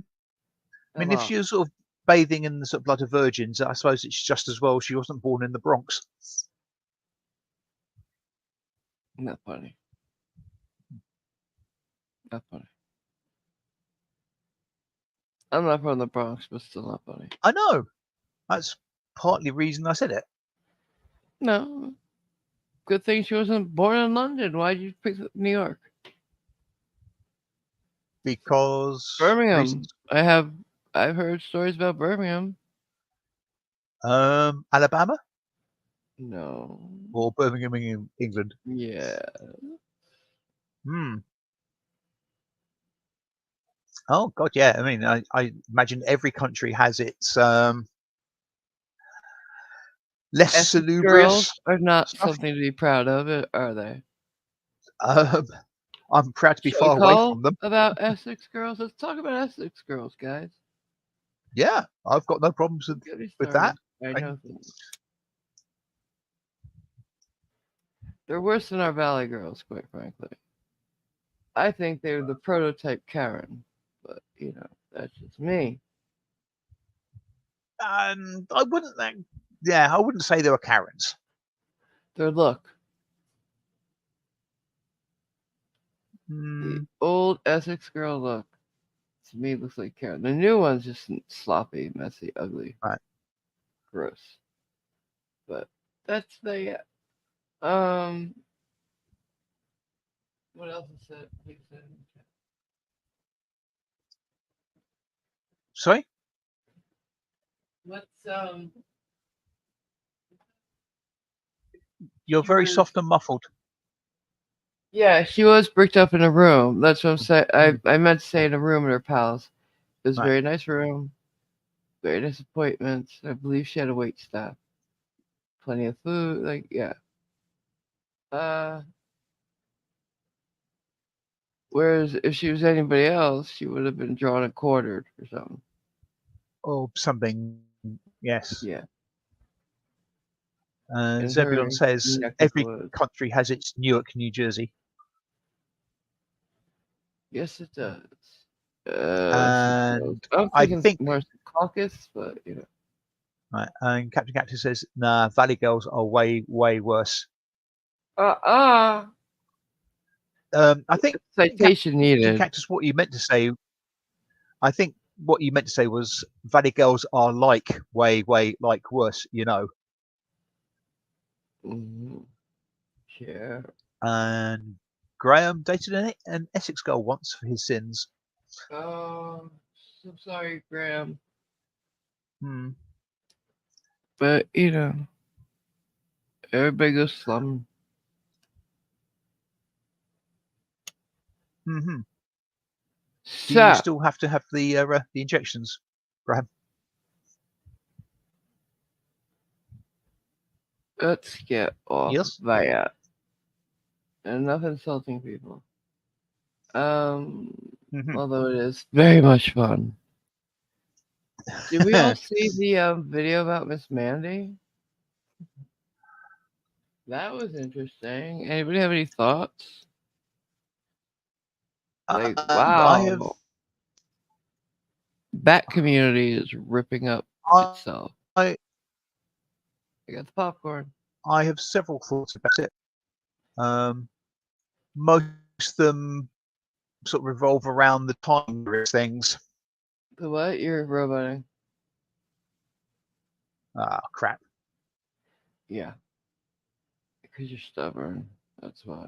A mean, if lot. she was sort of bathing in the sort of blood of virgins, I suppose it's just as well she wasn't born in the Bronx. Not funny. Not funny. I'm not from the Bronx, but still not funny. I know. That's partly the reason I said it. No. Good thing she wasn't born in London. Why'd you pick New York? Because Birmingham. reasons. I've heard stories about Birmingham. Alabama No. or Birmingham, England. Yeah. Hmm. Oh God, yeah. I mean, I imagine every country has its less Essex girls salubrious are not stuff. something to be proud of, are they? Um, I'm proud to be Shall we far away call from them. about Essex girls? Let's talk about Essex girls, guys. Yeah, I've got no problems Get me with that. started. I I, know things. They're worse than our Valley girls, quite frankly. I think they're the prototype Karen, but that's just me. I wouldn't. Yeah, I wouldn't say they were Karens. Their look, the Hmm. old Essex girl look, to me looks like Karen. The new one's just sloppy, messy, ugly, Right. gross. But that's the um. What else is said? Please say it in the chat. Sorry, What's you're She very was. soft and muffled. Yeah, she was bricked up in a room. That's what I'm saying. I Hmm. I meant to say in a room in her palace. It was a Right. very nice room, very nice appointments. I believe she had a wait staff, plenty of food. Like yeah. Uh, Whereas if she was anybody else, she would have been drawn and quartered or something. Or something. Yes. Yeah, in Zebulon her says neck of the every woods. country has its Newark, New Jersey. Yes, it does. And I'm I thinking think, more caucus, but right, and Captain Cactus says, nah, Valley Girls are way, way worse. Uh-uh. I think, Citation Captain needed. Cactus, what you meant to say, I think what you meant to say was Valley Girls are like, way, way, like worse, you know. Mm-hmm. Yeah. And Graham dated an Essex girl once for his sins. Oh, so sorry, Graham. Hmm. But everybody goes slumming. Mm-hmm. Do you So, still have to have the injections, Graham? Let's get off Yes. that. Enough insulting people. Um, Hmm. although it is very much fun. Did we all see the video about Miss Mandy? That was interesting. Anybody have any thoughts? Like, I have. wow, that community is ripping up itself. I I got the popcorn. I have several thoughts about it. Um, most of them sort of revolve around the time of things. The what? You're roboting. Ah, crap. Yeah, because you're stubborn. That's why.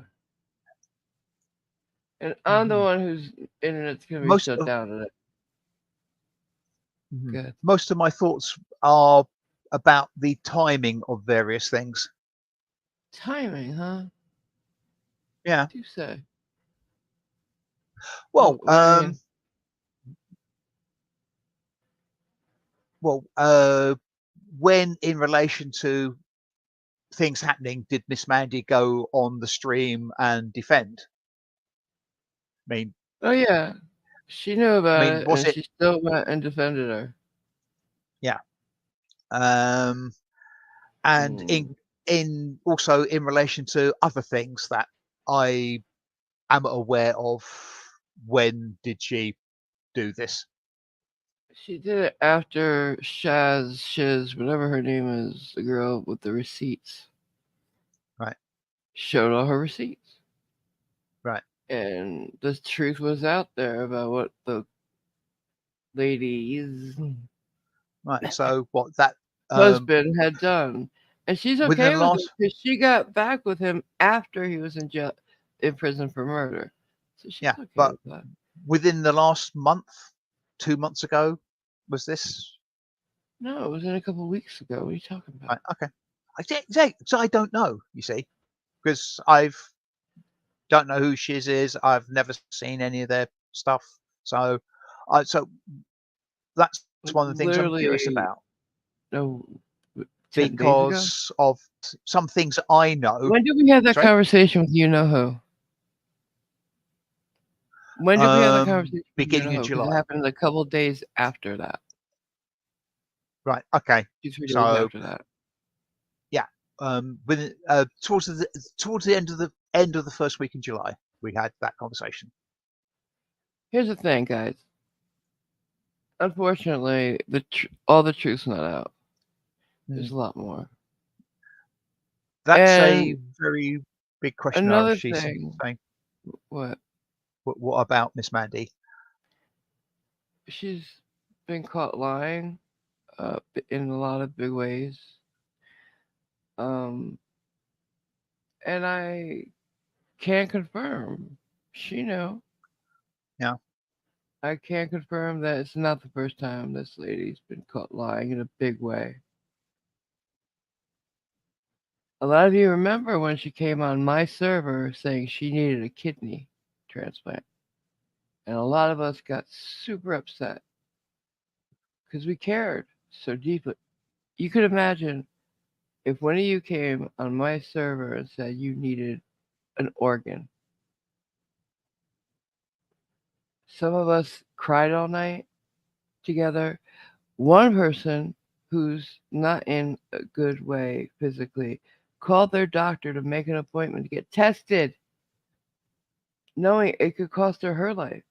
And I'm the Mhm. one whose internet's gonna be Most shut of down today. mhm. Good. Most of my thoughts are about the timing of various things. Timing, huh? Yeah. Do say. Well, What do you mean? well, when in relation to things happening, did Miss Mandy go on the stream and defend? I mean, Oh yeah, she knew about it, was and it? she still went and defended her. Yeah. Um, and Mm. in also in relation to other things that I am aware of. When did she do this? She did it after Shiz, whatever her name is, the girl with the receipts, Right. showed all her receipts. Right. And the truth was out there about what the lady's Right. So what that husband had done. And she's within okay the with it last because she got back with him after he was in jail, in prison for murder. So she's yeah, okay but with that. within the last month, 2 months ago, was this? No, it was in a couple of weeks ago. What are you talking about? Right. Okay. So I don't know. You see, because I've don't know who Shiz is. I've never seen any of their stuff. So, so that's Like one of the things I'm curious literally, about no, 10 days ago. because of some things I know. When did we have that Sorry. conversation with you know who? When did we have that conversation with you know Beginning of who? Because it July. happened a couple of days after that, Right. Okay. 2 3 days So after that. yeah, within towards the end of the first week in July, we had that conversation. Here's the thing, guys. Unfortunately, all the truth's not out. There's Mm. a lot more. That's a And very big question. another She's thing, saying, what what about Miss Mandy? she's been caught lying in a lot of big ways. Um, and I can't confirm. She knew. Yeah, I can confirm that it's not the first time this lady's been caught lying in a big way. A lot of you remember when she came on my server saying she needed a kidney transplant. And a lot of us got super upset because we cared so deeply. You could imagine if one of you came on my server and said you needed an organ. Some of us cried all night together. One person who's not in a good way physically called their doctor to make an appointment to get tested, knowing it could cost her life.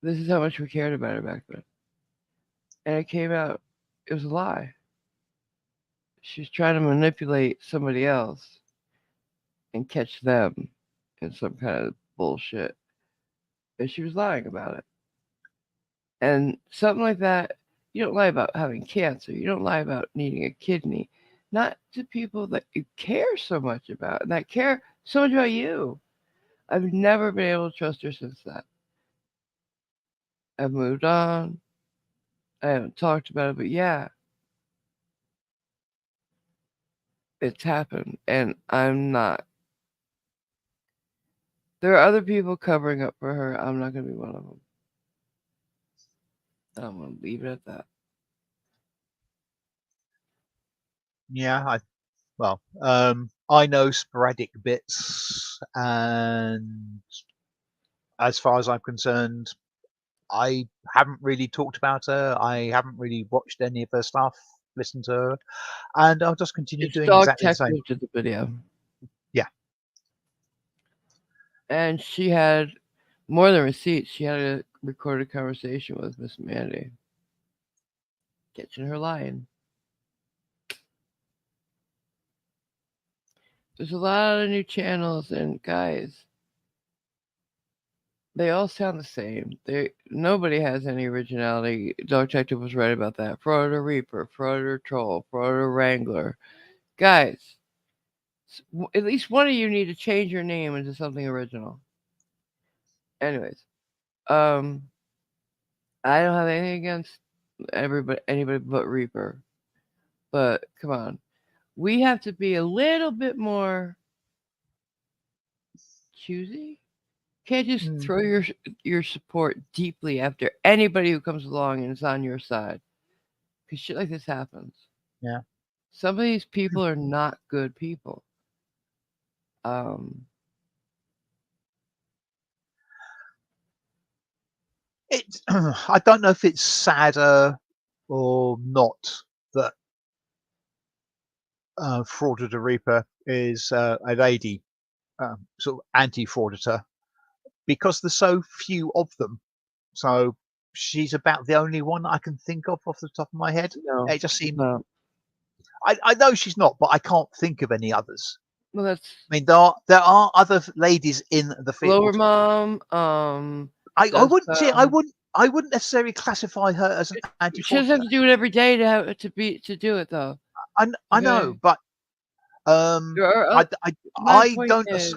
This is how much we cared about her back then. And it came out, it was a lie. She was trying to manipulate somebody else and catch them in some kind of bullshit. And she was lying about it. And something like that, you don't lie about having cancer. You don't lie about needing a kidney. Not to people that you care so much about and that care so much about you. I've never been able to trust her since that. I've moved on. I haven't talked about it, but yeah, it's happened. And I'm not. There are other people covering up for her. I'm not going to be one of them. I'm going to leave it at that. Yeah, I know sporadic bits, and as far as I'm concerned, I haven't really talked about her. I haven't really watched any of her stuff, listened to her, and I'll just continue It's doing Dog exactly the Tech same. did the video, Yeah. and she had more than receipts. She had a recorded conversation with Miss Mandy, catching her lying. There's a lot of new channels, and guys, they all sound the same. Nobody has any originality. Dog Detective was right about that. Frauder Reaper, Frauder Troll, Frauder Wrangler. Guys, at least one of you need to change your name into something original. Anyways, um, I don't have anything against anybody but Reaper. But come on, we have to be a little bit more choosy. Can't just Mm, throw your support deeply after anybody who comes along and is on your side, because shit like this happens. yeah. Some of these people are not good people. It. I don't know if it's sadder or not that Frauditor Reaper is a lady, sort of anti-frauditor, because there's so few of them. So she's about the only one I can think of off the top of my head. No, It just seems. no. I know she's not, but I can't think of any others. Well, that's I mean, there are other ladies in the Blower field. Mom. I Does wouldn't say I wouldn't necessarily classify her as an she doesn't have anti-frauditor. to do it every day to do it though. I Okay. know, but um, There are. I, I, My I point don't. is,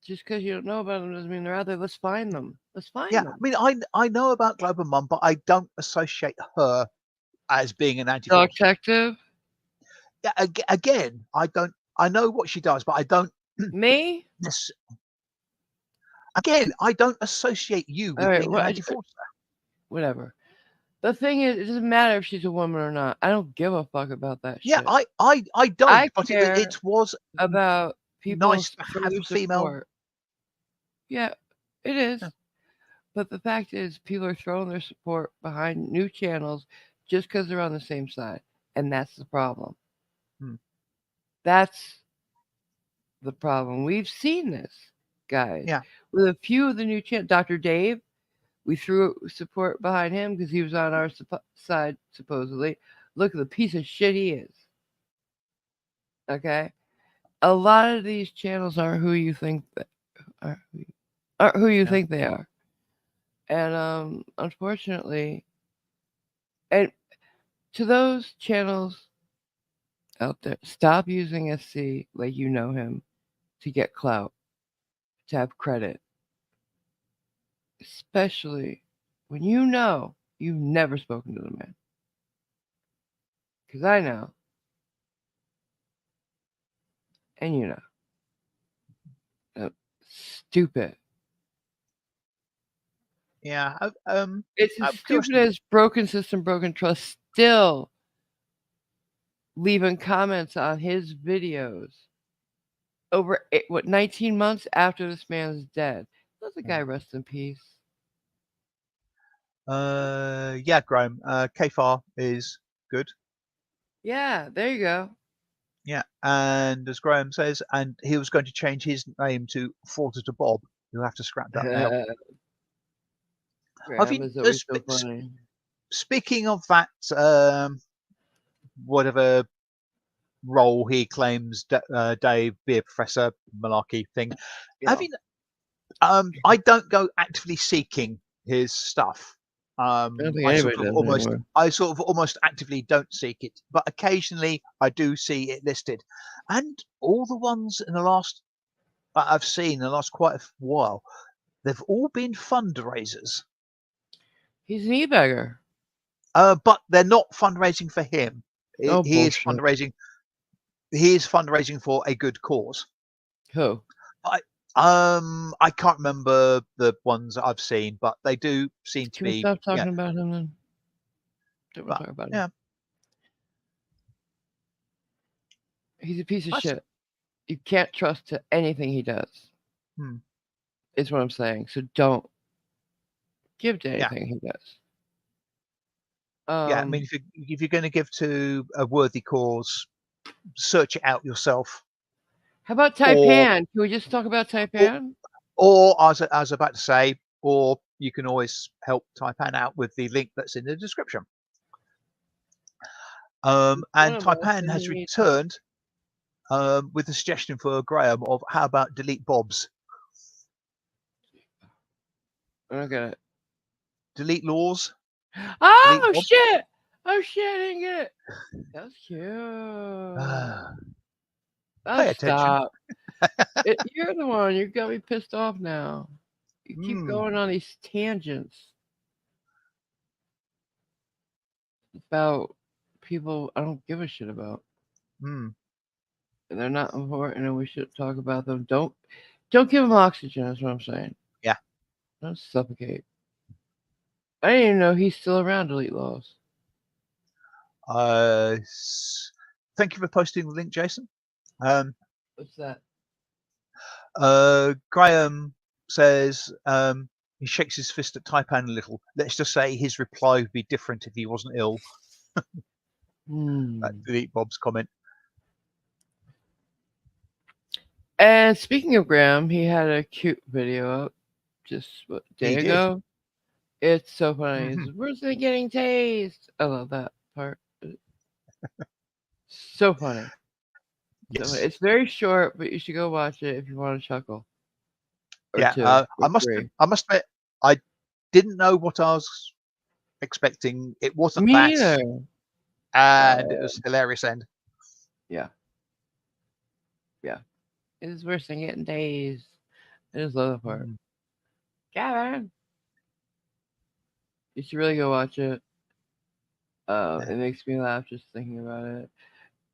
just because you don't know about them doesn't mean they're out there. Let's find them. Let's Yeah, find I them. mean, I know about Global Mum, but I don't associate her as being an Dog anti-frauditor. Detective. Yeah, again, I don't. I know what she does, but I don't. Me. Again, I don't associate you All with right. being an anti-frauditor. Whatever. The thing is, it doesn't matter if she's a woman or not. I don't give a fuck about that Yeah, shit. I I don't, but it, care it was about people nice to for have their a female. support. Yeah, it is. Yeah. But the fact is, people are throwing their support behind new channels just because they're on the same side. And that's the problem. Hmm. That's the problem. We've seen this, guys. Yeah. With a few of the new channels. Dr. Dave, we threw support behind him because he was on our side, supposedly. Look at the piece of shit he is. Okay? A lot of these channels aren't who you think that aren't who you Yeah. think they are. And unfortunately, and to those channels out there, stop using SC like you know him to get clout, to have credit, especially when you know you've never spoken to the man. Because I know, and you know, uh, stupid. Yeah. It's as Out of stupid curiosity, as broken system, broken trust. Still leaving comments on his videos over 19 months after this man's dead. Let the guy rest in peace. yeah, Graham. Kfar is good. Yeah, there you go. Yeah, and as Graham says, and he was going to change his name to Frauditor Bob. You'll have to scrap that now. I Graham think, is always so funny. speaking of that, whatever role he claims Dave be a professor malarkey thing. Yeah. Having I don't go actively seeking his stuff. I don't think anybody does anymore. I sort of almost actively don't seek it, but occasionally I do see it listed, and all the ones in the last I've seen in the last quite a while, they've all been fundraisers. He's an e-bagger. But they're not fundraising for him. Oh, He is bullshit. fundraising. He is fundraising for a good cause. Who? I can't remember the ones that I've seen, but they do seem to Can we be. stop Yeah, talking about him then? Don't want but to talk about him. yeah, He's a piece of That's shit. You can't trust to anything he does. hmm, Is what I'm saying. So don't give to yeah, anything he does. yeah. I mean, if you're going to give to a worthy cause, search it out yourself, How about or Taipan? Can we just talk about or, Taipan? as I was about to say, or you can always help Taipan out with the link that's in the description. He's one And of us, Taipan and he has needs help. returned with a suggestion for Graham of how about delete Bobs, I don't get it. delete laws, delete Oh Bobs. shit! Oh shit! I didn't get it. That's cute. Oh Pay attention. stop! You're the one. You got me pissed off now. You keep Mm, going on these tangents about people I don't give a shit about. mm, They're not important, and we should talk about them. Don't give them oxygen. That's what I'm saying. yeah. Don't suffocate. I didn't even know he's still around. Delete laws. Thank you for posting the link, Jason. Um, What's that? Graham says he shakes his fist at Taipan a little. Let's just say his reply would be different if he wasn't ill. Hmm. Delete Bob's comment. And speaking of Graham, he had a cute video up just what, a day He did. ago. It's so funny. Hmm. He's, where's the getting tased? I love that part. So funny. So funny. Yes. It's very short, but you should go watch it if you want to chuckle. Or Yeah. two, or three. I must admit, I didn't know what I was expecting. It wasn't Me that, either. and it Uh, was hilarious. End. yeah, yeah. It's worse than getting tased. I just love that part. Mm, Gavin, you should really go watch it. yeah. It makes me laugh just thinking about it.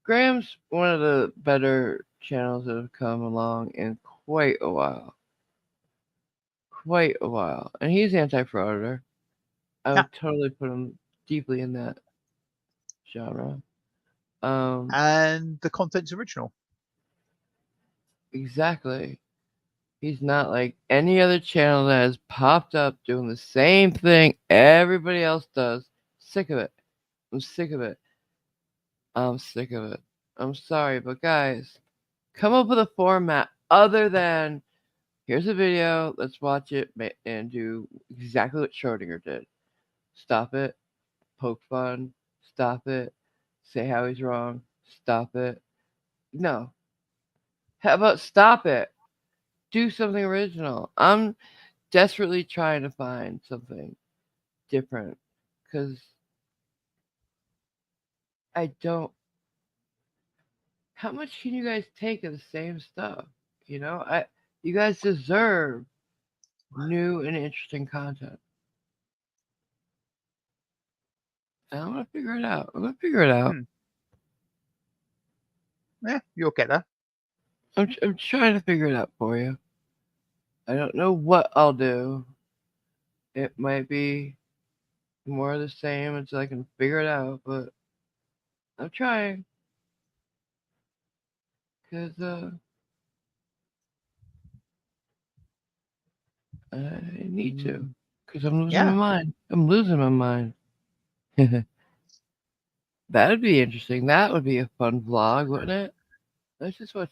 Graham's one of the better channels that have come along in quite a while. Quite a while. And he's anti-frauder. I Yeah. would totally put him deeply in that genre. Um, And the content's original. exactly. He's not like any other channel that has popped up doing the same thing everybody else does. Sick of it. I'm sick of it. I'm sick of it. I'm sorry, but guys, come up with a format other than here's a video, let's watch it and do exactly what Schrodinger did. Stop it, poke fun, stop it, say how he's wrong, stop it. No. How about stop it? Do something original. I'm desperately trying to find something different because I don't. How much can you guys take of the same stuff? You know, you guys deserve new and interesting content. And I'm gonna figure it out. I'm gonna figure it out. Hmm. Yeah, you'll get there. I'm trying to figure it out for you. I don't know what I'll do. It might be more of the same until I can figure it out, but I'm trying because I need to Mm, because I'm losing my yeah. mind. I'm losing my mind. That'd be interesting. That would be a fun vlog, wouldn't it? Let's just watch.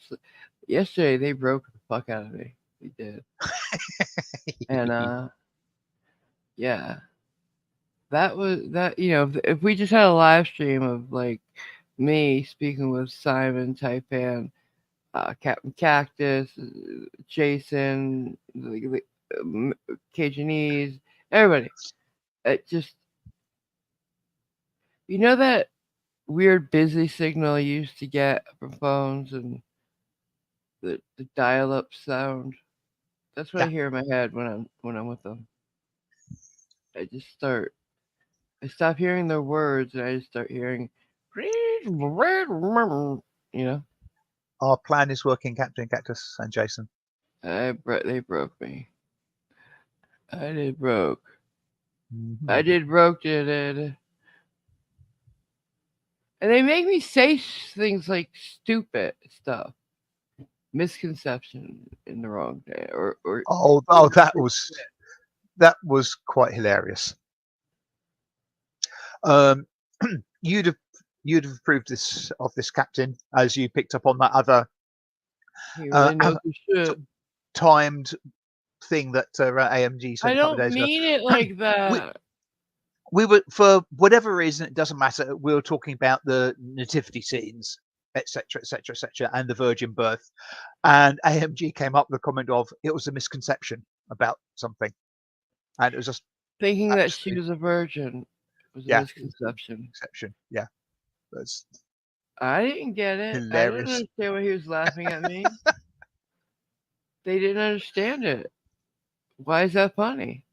Yesterday they broke the fuck out of me. They did, and yeah, that was that. You know, if we just had a live stream of like me speaking with Simon, Taipan, Captain Cactus, Jason, Cajunese, everybody. It just, you know that weird busy signal you used to get from phones and the dial-up sound. That's what I Yeah. hear in my head when I'm with them. I just start. I stop hearing their words and I just start hearing, you know. Our plan is working, Captain Cactus and Jason. They broke me. I did broke. Hmm. I did broke. Did it. And they make me say things like stupid stuff, misconception in the wrong day, or Oh, that was quite hilarious. Um, you'd have you'd have approved this captain, as you picked up on that other he really knows his sort shit. of timed thing that AMG I sent a couple of don't days ago. mean it like we that. we were, for whatever reason, it doesn't matter. We were talking about the nativity scenes, etc., etc., etc., and the virgin birth. And AMG came up with a comment of it was a misconception about something, and it was just Thinking that she absolutely, was a virgin was a yeah, it was an misconception. exception. Yeah, that's I didn't get it. I didn't hilarious. understand why he was laughing at me. They didn't understand it. Why is that funny?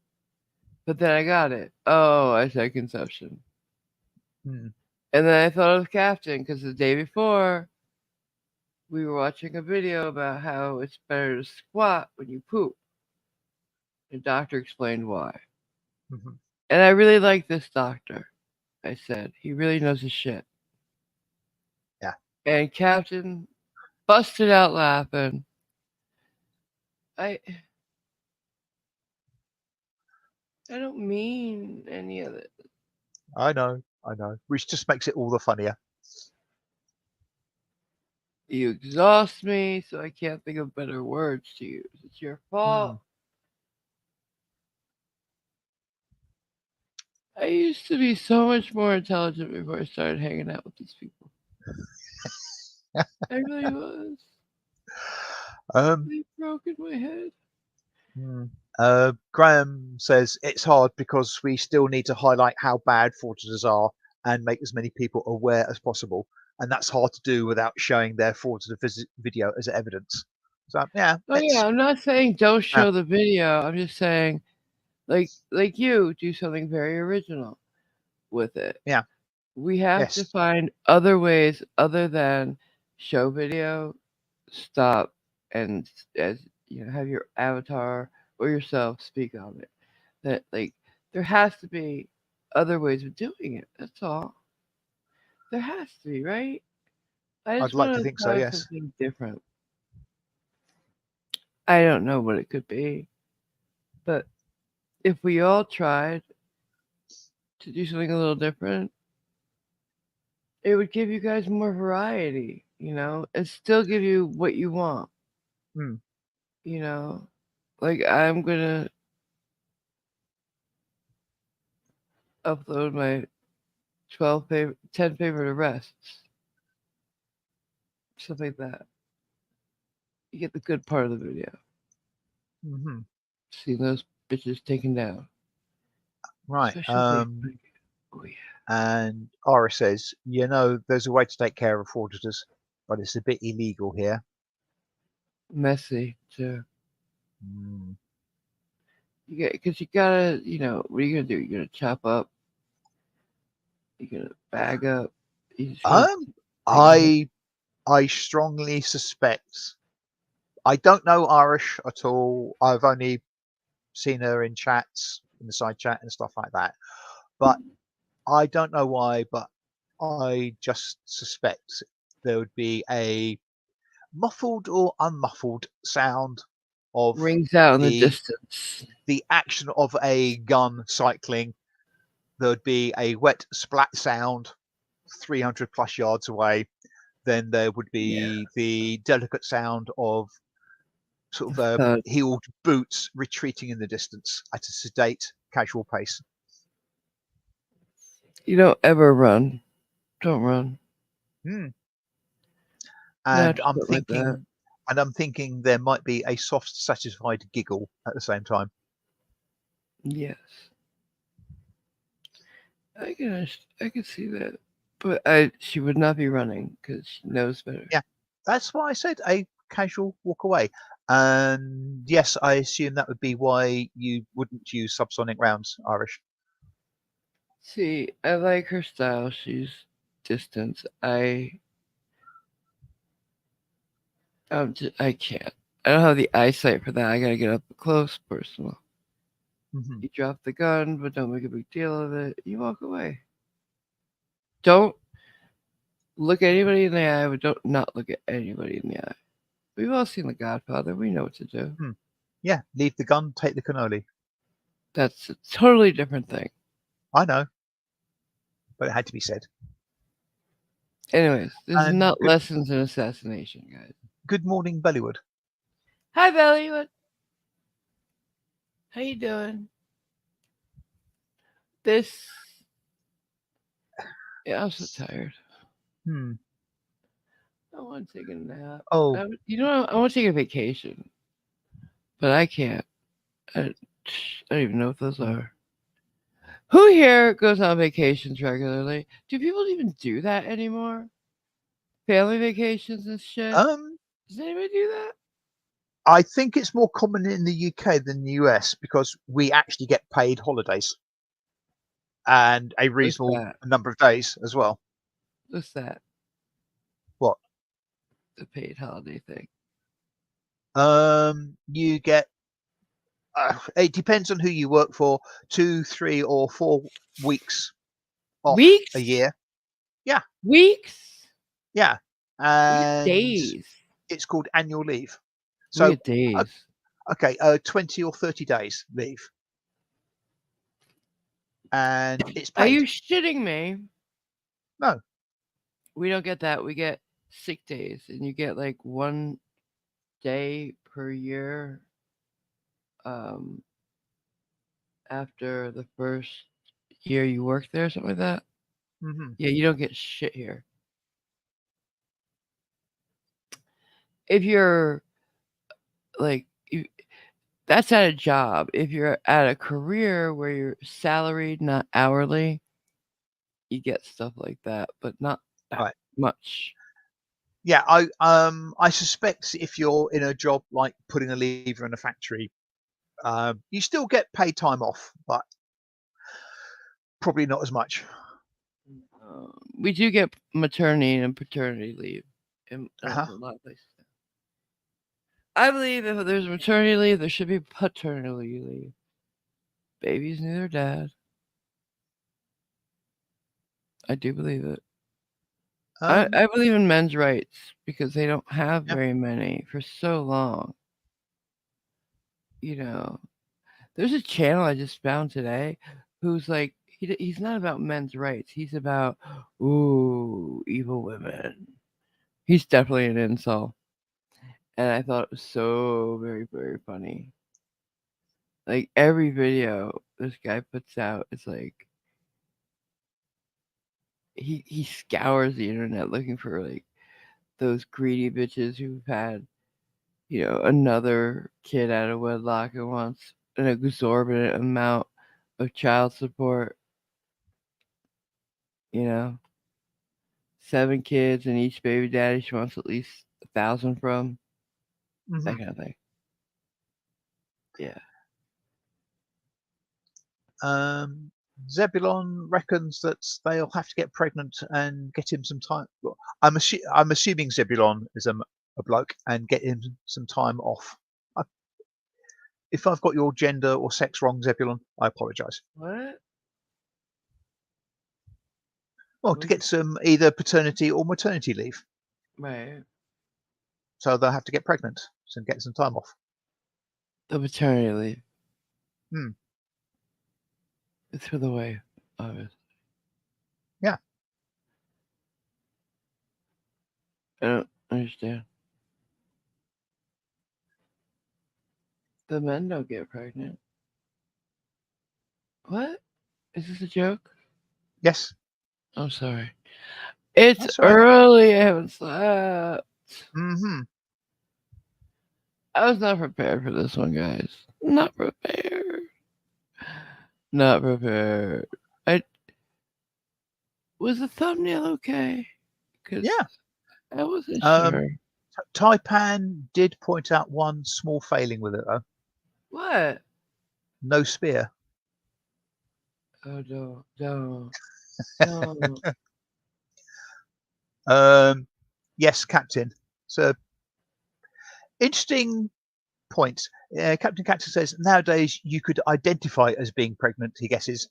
But then I got it. Oh, I said conception. Hmm. And then I thought of Captain because the day before we were watching a video about how it's better to squat when you poop. The doctor explained why. Mhm. And I really like this doctor. I said, he really knows his shit. Yeah, And Captain busted out laughing. I I don't mean any of it. I know, which just makes it all the funnier. You exhaust me, so I can't think of better words to use. It's your fault. Hmm. I used to be so much more intelligent before I started hanging out with these people. I really was. um, They've broken my head. hmm. Graham says it's hard because we still need to highlight how bad fraudsters are and make as many people aware as possible, and that's hard to do without showing their fraudster video as evidence. So yeah, Oh yeah, I'm not saying don't uh, show the video. I'm just saying, like you do something very original with it. yeah, We have to yes, find other ways other than show video, stop, and as have your avatar or yourself speak on it. That like there has to be other ways of doing it. That's all. There has to be, right? I I'd just like want to to think so. try Yes. something different. I don't know what it could be, but if we all tried to do something a little different, it would give you guys more variety, and still give you what you want, Hmm. you know. Like I'm gonna upload my 10 favorite arrests, stuff like that. You get the good part of the video. Hmm. See those bitches taken down, Right. especially like, oh yeah, And Ira says, there's a way to take care of fraudsters, but it's a bit illegal here. messy too. Mm. You get because you gotta, what are you gonna do? You're gonna chop up. You're gonna bag up. You're just gonna Um, take a hit. I I strongly suspect. I don't know Irish at all. I've only seen her in chats, in the side chat and stuff like that. But I don't know why, but I just suspect there would be a muffled or unmuffled sound of Rings out in the the distance. the action of a gun cycling. There would be a wet splat sound 300 plus yards away. Then there would Yeah. be the delicate sound of sort of Thud. heeled boots retreating in the distance at a sedate, casual pace. You don't ever run. Don't run. Hmm. No, And just something like that. I'm thinking there might be a soft, satisfied giggle at the same time. Yes, I can see that, but she would not be running because she knows better. Yeah, that's why I said a casual walk away. And yes, I assume that would be why you wouldn't use subsonic rounds, Irish. See, I like her style. She's distance. I can't. I don't have the eyesight for that. I gotta get up close, personal. Hmm. You drop the gun, but don't make a big deal of it. You walk away. Don't Look anybody in the eye, but don't not look at anybody in the eye. We've all seen The Godfather. We know what to do. Yeah, leave the gun, take the cannoli. That's a totally different thing. I know, but it had to be said. Anyways, this is And not lessons in assassination, guys. good morning, Bellywood. Hi, Belly. How you doing? This. Yeah, I'm so tired. Hmm. I want to take a nap. Oh, I want to take a vacation, but I can't. I don't even know what those are. Who here goes on vacations regularly? Do people even do that anymore? Family vacations and shit? Does anybody do that? I think it's more common in the UK than the US because we actually get paid holidays and a What's reasonable that? number of days as well. What's that? What? The paid holiday thing. You get. It depends on who you work for. 2, 3, or 4 weeks off Weeks? a year. Yeah, Weeks? yeah, We get and days. it's called annual leave. We So, get days. okay, 20 or 30 days leave, and it's Are paid. you shitting me? No. We don't get that. We get sick days, and you get like 1 day per year. Um, After the first year you work there, something like that. Hmm. Yeah, you don't get shit here. If you're like, you, that's at a job. If you're at a career where you're salaried, not hourly, you get stuff like that, but not that Right. much. Yeah, I suspect if you're in a job like putting a lever in a factory, you still get paid time off, but probably not as much. We do get maternity and paternity leave in Uh-huh. a lot of places. I believe if there's maternity leave, there should be paternity leave. Babies need their dad. I do believe it. Um, I believe in men's rights because they don't have yeah. very many for so long. You know, there's a channel I just found today who's like, he's not about men's rights. He's about, ooh, evil women. He's definitely an insult. And I thought it was so very, very funny. Like every video this guy puts out, it's like, he scours the internet looking for like those greedy bitches who've had, another kid out of wedlock and wants an exorbitant amount of child support, you know, 7 kids and each baby daddy she wants at least 1,000 from, that Hmm. kind of thing. Yeah. Zebulon reckons that they'll have to get pregnant and get him some time. Well, I'm assuming Zebulon is a bloke and get him some time off. I, if I've got your gender or sex wrong, Zebulon, I apologise. What? Well, to get some either paternity or maternity leave, Right. so they'll have to get pregnant and get some time off. The maternity leave. Hmm. It's for the wife, obviously. Yeah. I don't understand. The men don't get pregnant. What? Is this a joke? Yes. I'm sorry. It's That's all right. early. I haven't slept. Hmm. I was not prepared for this one, guys. Not prepared. Not prepared. I was the thumbnail okay? Because Yeah. I wasn't Um, sure. Taipan did point out one small failing with it though. What? No spear. Oh, don't. Yes, Captain. So interesting point. Captain Cactus says nowadays you could identify as being pregnant. He guesses.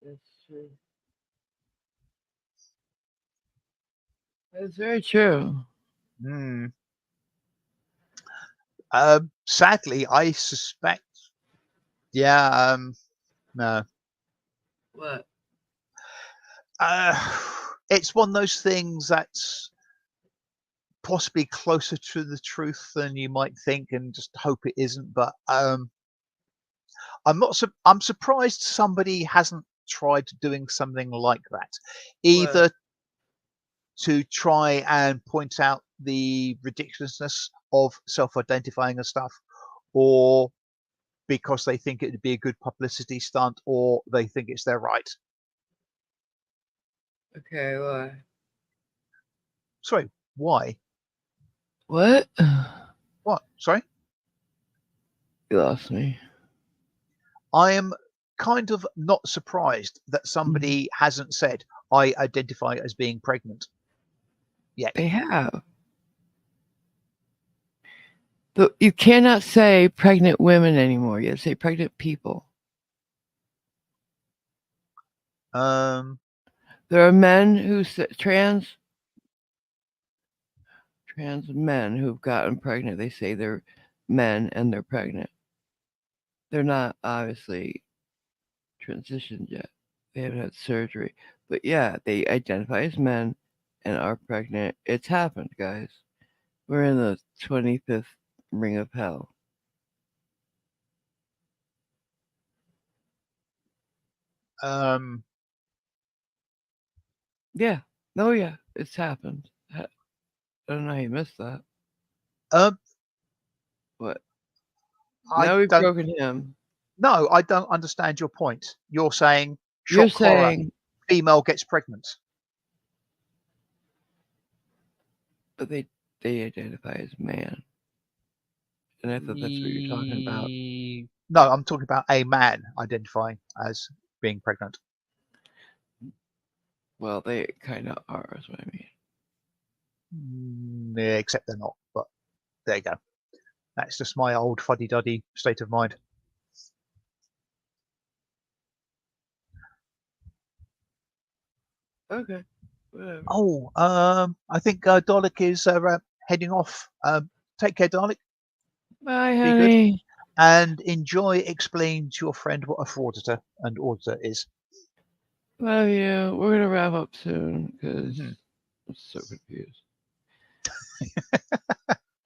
That's true. That's very true. Hmm. Sadly, I suspect. Yeah. No. What? Uh, it's one of those things that's possibly closer to the truth than you might think, and just hope it isn't. But I'm not. I'm surprised somebody hasn't tried doing something like that, What? either to try and point out the ridiculousness of self-identifying and stuff, or because they think it'd be a good publicity stunt, or they think it's their right. Okay, why? Sorry, why? What? What? Sorry, You lost me. I am kind of not surprised that Mhm. somebody hasn't said I identify as being pregnant yet. They have. But you cannot say pregnant women anymore. You have to say pregnant people. Um, There are men who say, trans men who've gotten pregnant. They say they're men and they're pregnant. They're not obviously transitioned yet. They haven't had surgery. But yeah, they identify as men and are pregnant. It's happened, guys. We're in the 25th ring of hell. um, Yeah. Oh, yeah. It's happened. I don't know how you missed that. uh, But I now we've don't. broken him. No, I don't understand your point. You're saying You're shock horror, saying, female gets pregnant. but they identify as man. And I thought that's what you're talking about. No, I'm talking about a man identifying as being pregnant. Well, they kind of are, is what I mean. Yeah, except they're not. But there you go. That's just my old fuddy-duddy state of mind. Okay. Whatever. Oh, I think Dalek is heading off. Take care, Dalek. Bye, Be good honey. and enjoy explaining to your friend what a frauditor and auditor is. Love you. We're going to wrap up soon because Mhm. I'm so confused.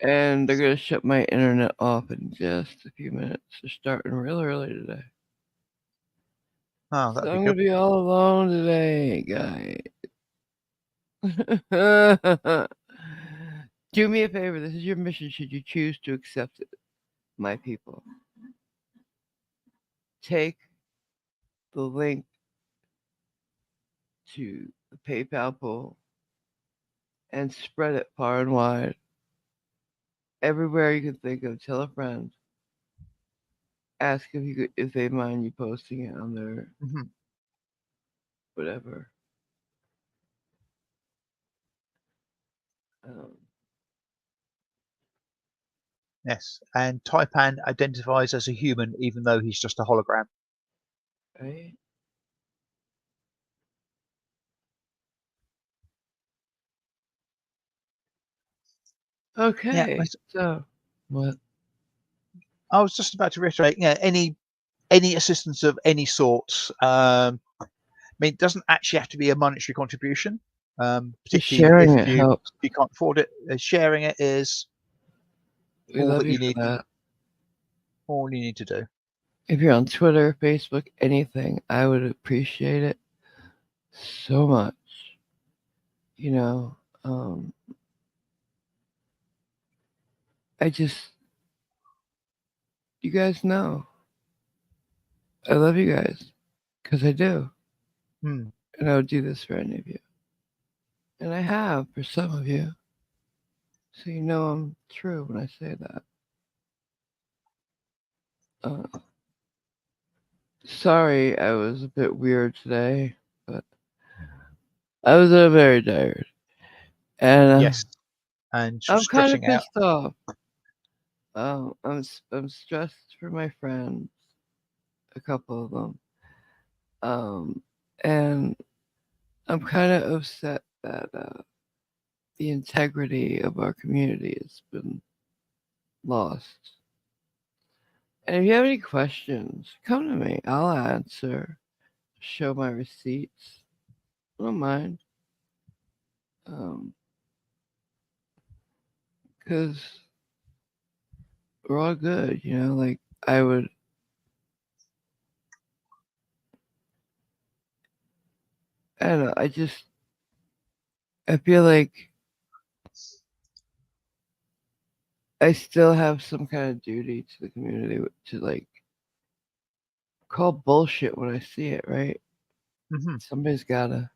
And they're going to shut my internet off in just a few minutes. They're starting real early today. Oh, So that'd be I'm going good. to be all alone today, guys. Do me a favor. This is your mission should you choose to accept it, my people. Take the link to the PayPal pool and spread it far and wide. Everywhere you can think of, tell a friend. Ask if you could, if they mind you posting it on their Mhm. whatever. Um, Yes, and Taipan identifies as a human even though he's just a hologram. right? Yeah, Okay. So what? I was just about to reiterate. Yeah, any assistance of any sort. I mean, it doesn't actually have to be a monetary contribution, Just particularly sharing if it helps. you can't afford it. Sharing it is We love you for that. all you need to do. If you're on Twitter, Facebook, anything, I would appreciate it so much. You know, um, I just, you guys know, I love you guys because I do. Hmm. And I would do this for any of you. And I have for some of you. So you know I'm true when I say that. Uh, sorry I was a bit weird today, but I was very tired. And Yes, and I'm kind of stretching out. pissed off. I'm stressed for my friends, a couple of them. Um, and I'm kind of upset that the integrity of our community has been lost. And if you have any questions, come to me. I'll answer. Show my receipts. I don't mind. Because we're all good, you know? Like, I would, I don't know, I feel like I still have some kind of duty to the community to, like, call bullshit when I see it, right? Hmm. Somebody's gotta.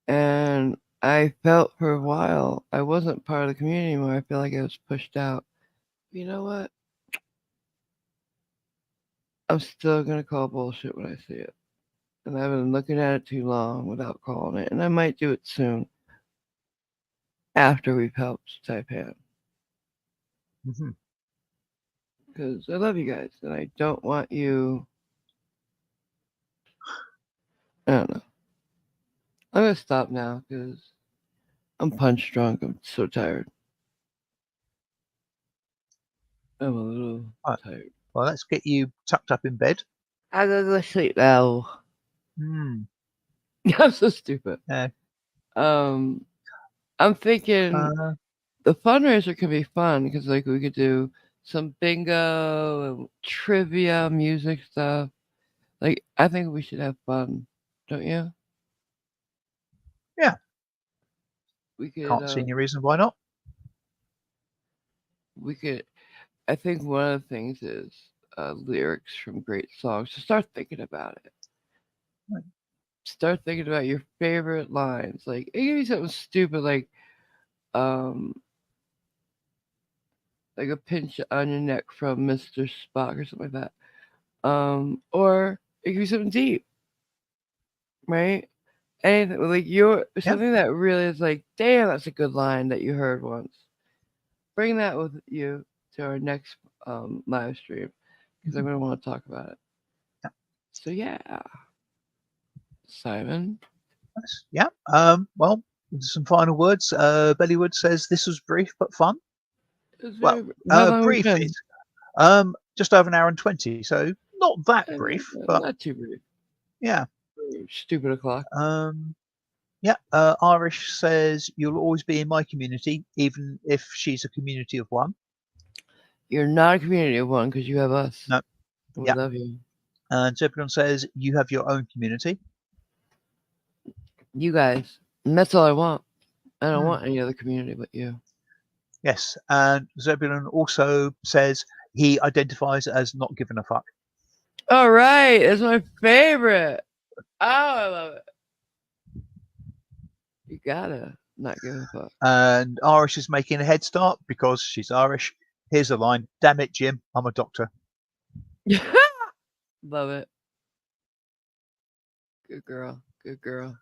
And I felt for a while I wasn't part of the community anymore. I feel like I was pushed out. You know what? I'm still gonna call bullshit when I see it. And I've been looking at it too long without calling it. And I might do it soon after we've helped Taipan. Hmm. Because I love you guys and I don't want you. I don't know. I'm gonna stop now because I'm punch drunk. I'm so tired. I'm a little Right. tired. Well, let's get you tucked up in bed. I gotta go to sleep now. Hmm. I'm so stupid. Yeah. Um, I'm thinking Uh, the fundraiser could be fun because like we could do some bingo and trivia, music stuff. Like I think we should have fun, don't you? yeah. We could Can't see any reason why not. we could. I think one of the things is lyrics from great songs. So start thinking about it. Right. Start thinking about your favorite lines. Like it could be something stupid um like a pinch on your neck from Mr. Spock or something like that. Or it could be something deep, right? Anything like your Yeah. something that really is like, damn, that's a good line that you heard once. Bring that with you to our next live stream because I'm Mhm. gonna want to talk about it. Yeah. So yeah, Simon, Nice. Yeah. Well, some final words. Bellywood says this was brief but fun. it's Well, very. How long have we brief. been? It's just over an hour and 20, so not that brief, but Not too brief. yeah. Stupid o'clock. Um, yeah. Irish says you'll always be in my community, even if she's a community of one. You're not a community of one because you have us. No. We Yeah. love you. And Zebulon says you have your own community. You guys. And that's all I want. I don't Hmm. want any other community but you. Yes. And Zebulon also says he identifies as not giving a fuck. All right, it's my favorite. Oh, I love it. You gotta not give a fuck. And Irish is making a head start because she's Irish. Here's the line: "Damn it, Jim, I'm a doctor." Love it. Good girl. Good girl.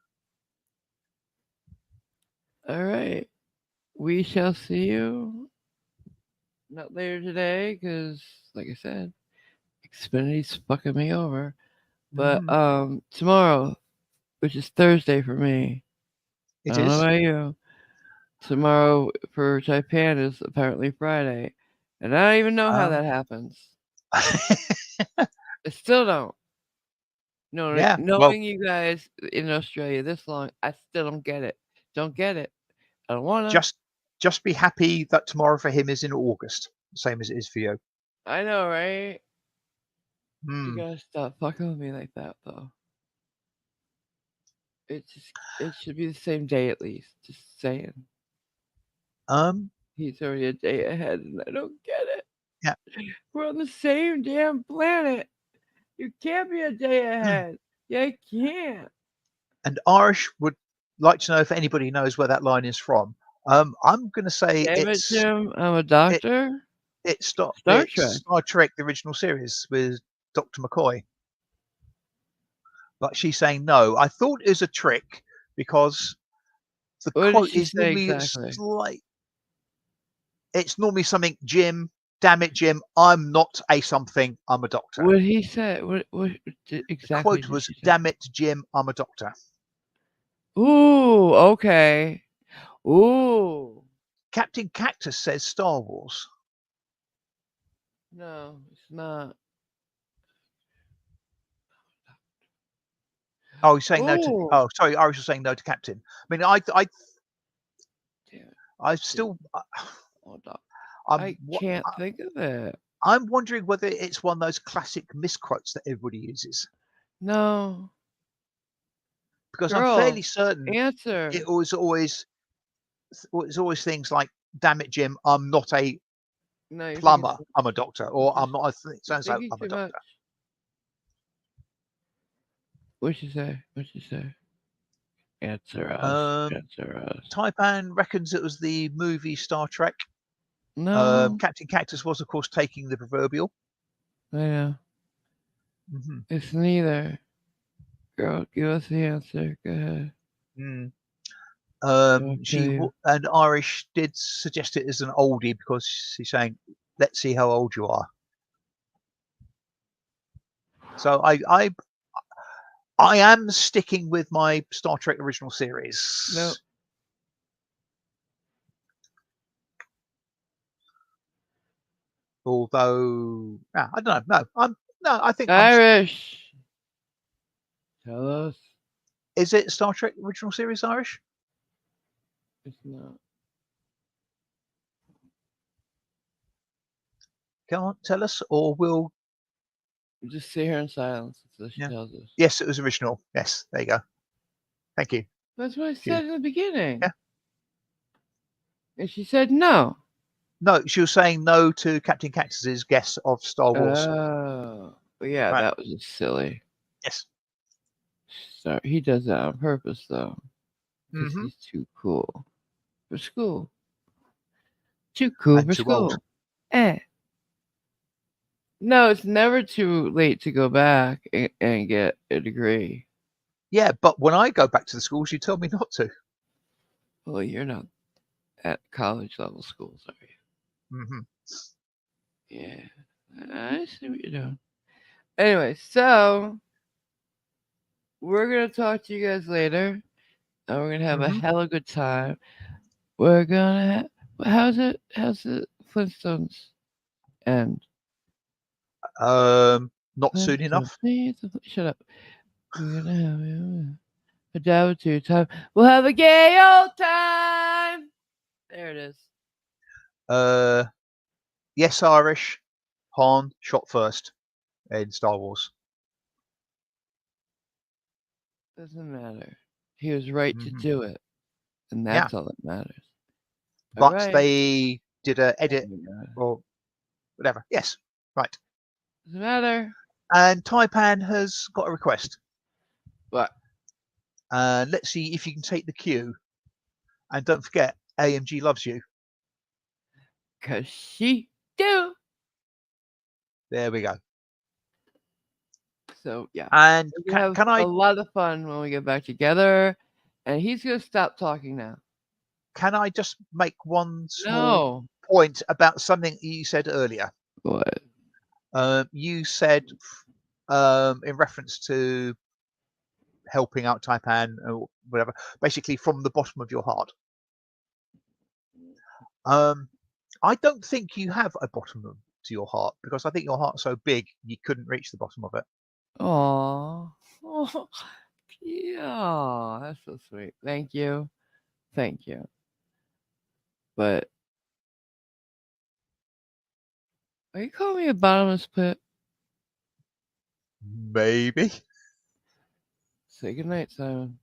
All right. We shall see you not later today because, like I said, Xfinity's fucking me over. But Hmm. tomorrow, which is Thursday for me, I It don't know is. about you. Tomorrow for Japan is apparently Friday, and I don't even know how Um, that happens. I still don't. No, yeah. Well, knowing you guys in Australia this long, I still don't get it. Don't get it. I don't wanna. just just be happy that tomorrow for him is in August, same as it is for you. I know, right? You Hmm. gotta stop fucking with me like that, though. It should be the same day at least. Just saying. Um. He's already a day ahead, and I don't get it. Yeah. We're on the same damn planet. You can't be a day Mm. ahead. Yeah, I can't. And Irish would like to know if anybody knows where that line is from. I'm going to say Damn it, it's Jim. I'm a it doctor. Star it's Trek. Star Trek the original series with Dr. McCoy. But she's saying no. I thought it was a trick because the What did quote she is say normally exactly? it's normally something, Jim, damn it, Jim, I'm not a something, I'm a doctor. What he said? What The exactly quote did was, she say? damn it, Jim, I'm a doctor. Ooh, okay. Ooh. Captain Cactus says Star Wars. No, it's not. Oh, he's saying no to. Ooh. Oh, sorry, Irish was saying no to Captain. I mean, Damn it. I still. Hold up. I'm, Can't think of it. I'm wondering whether it's one of those classic misquotes that everybody uses. No. Because I'm Girl, fairly certain answer. it was always things like, "Damn it, Jim, I'm not a No, you're plumber, thinking I'm a doctor," or "I'm not a so-and-so, thinking I'm a too much. doctor." What'd you say? What'd you say? Answer us. Answer us. Taipan reckons it was the movie Star Trek. No. Captain Cactus was, of course, taking the proverbial. I know. Mhm. It's neither. Girl, give us the answer. Go ahead. Mm. I'll She kill you. and Irish did suggest it as an oldie because she's saying, "Let's see how old you are." So I am sticking with my Star Trek original series. Nope. Although, I don't know. I think Irish. Tell us. Is it Star Trek original series, Irish? It's not. Can't tell us, or we'll. Just sit here in silence until she Yeah. tells us. Yes, it was original. Yes, there you go. Thank you. That's what I said in the beginning. Yeah. And she said no. No, she was saying no to Captain Cactus's guess of Star Wars. Oh. But yeah, Right. that was just silly. Yes. Sorry, he does that on purpose though. Because Mm-hmm. he's too cool for school. Too cool And for too school. old. No, it's never too late to go back and get a degree. Yeah, but when I go back to the schools, you tell me not to. Well, you're not at college level schools, are you? Mm-hmm. Yeah, I see what you're doing. Anyway, so we're gonna talk to you guys later, and we're gonna have a Mm-hmm. hella good time. We're gonna how's it? How's the Flintstones end? Not soon enough. Shut up. We're gonna have a dab or two time. We'll have a gay old time. There it is. Yes, Irish. Han shot first in Star Wars. Doesn't matter. He was right to Mm-hmm. do it, and Yeah, that's all that matters. but Alright. they did a edit Doesn't or whatever. Yes, right. matter. And Taipan has got a request. What? Let's see if you can take the cue. And don't forget, AMG loves you. 'Cause she do. There we go. So yeah, And we have can a I lot of fun when we get back together. And he's gonna stop talking now. just make one small No. point about something you said earlier? What? You said in reference to helping out Taipan or whatever, basically from the bottom of your heart. I don't think you have a bottom to your heart because I think your heart's so big you couldn't reach the bottom of it. Aw. Oh, yeah, that's so sweet. Thank you. Thank you. But are you calling me a bottomless pit? Maybe. Say goodnight, Simon.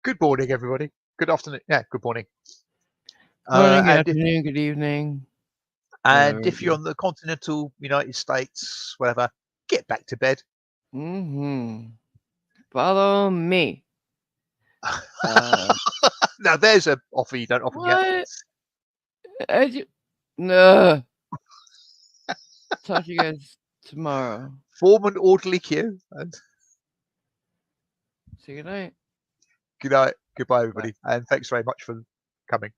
Good morning, everybody. Good afternoon. Yeah, good morning. Morning, good And afternoon, good evening. if you're on the continental United States, whatever, get back to bed. Mm-hmm. Follow me. Now there's a offer you don't often get. What? No. Talk to you guys tomorrow. Form an orderly queue and Say goodnight. good night. Goodbye, everybody. And thanks very much for coming.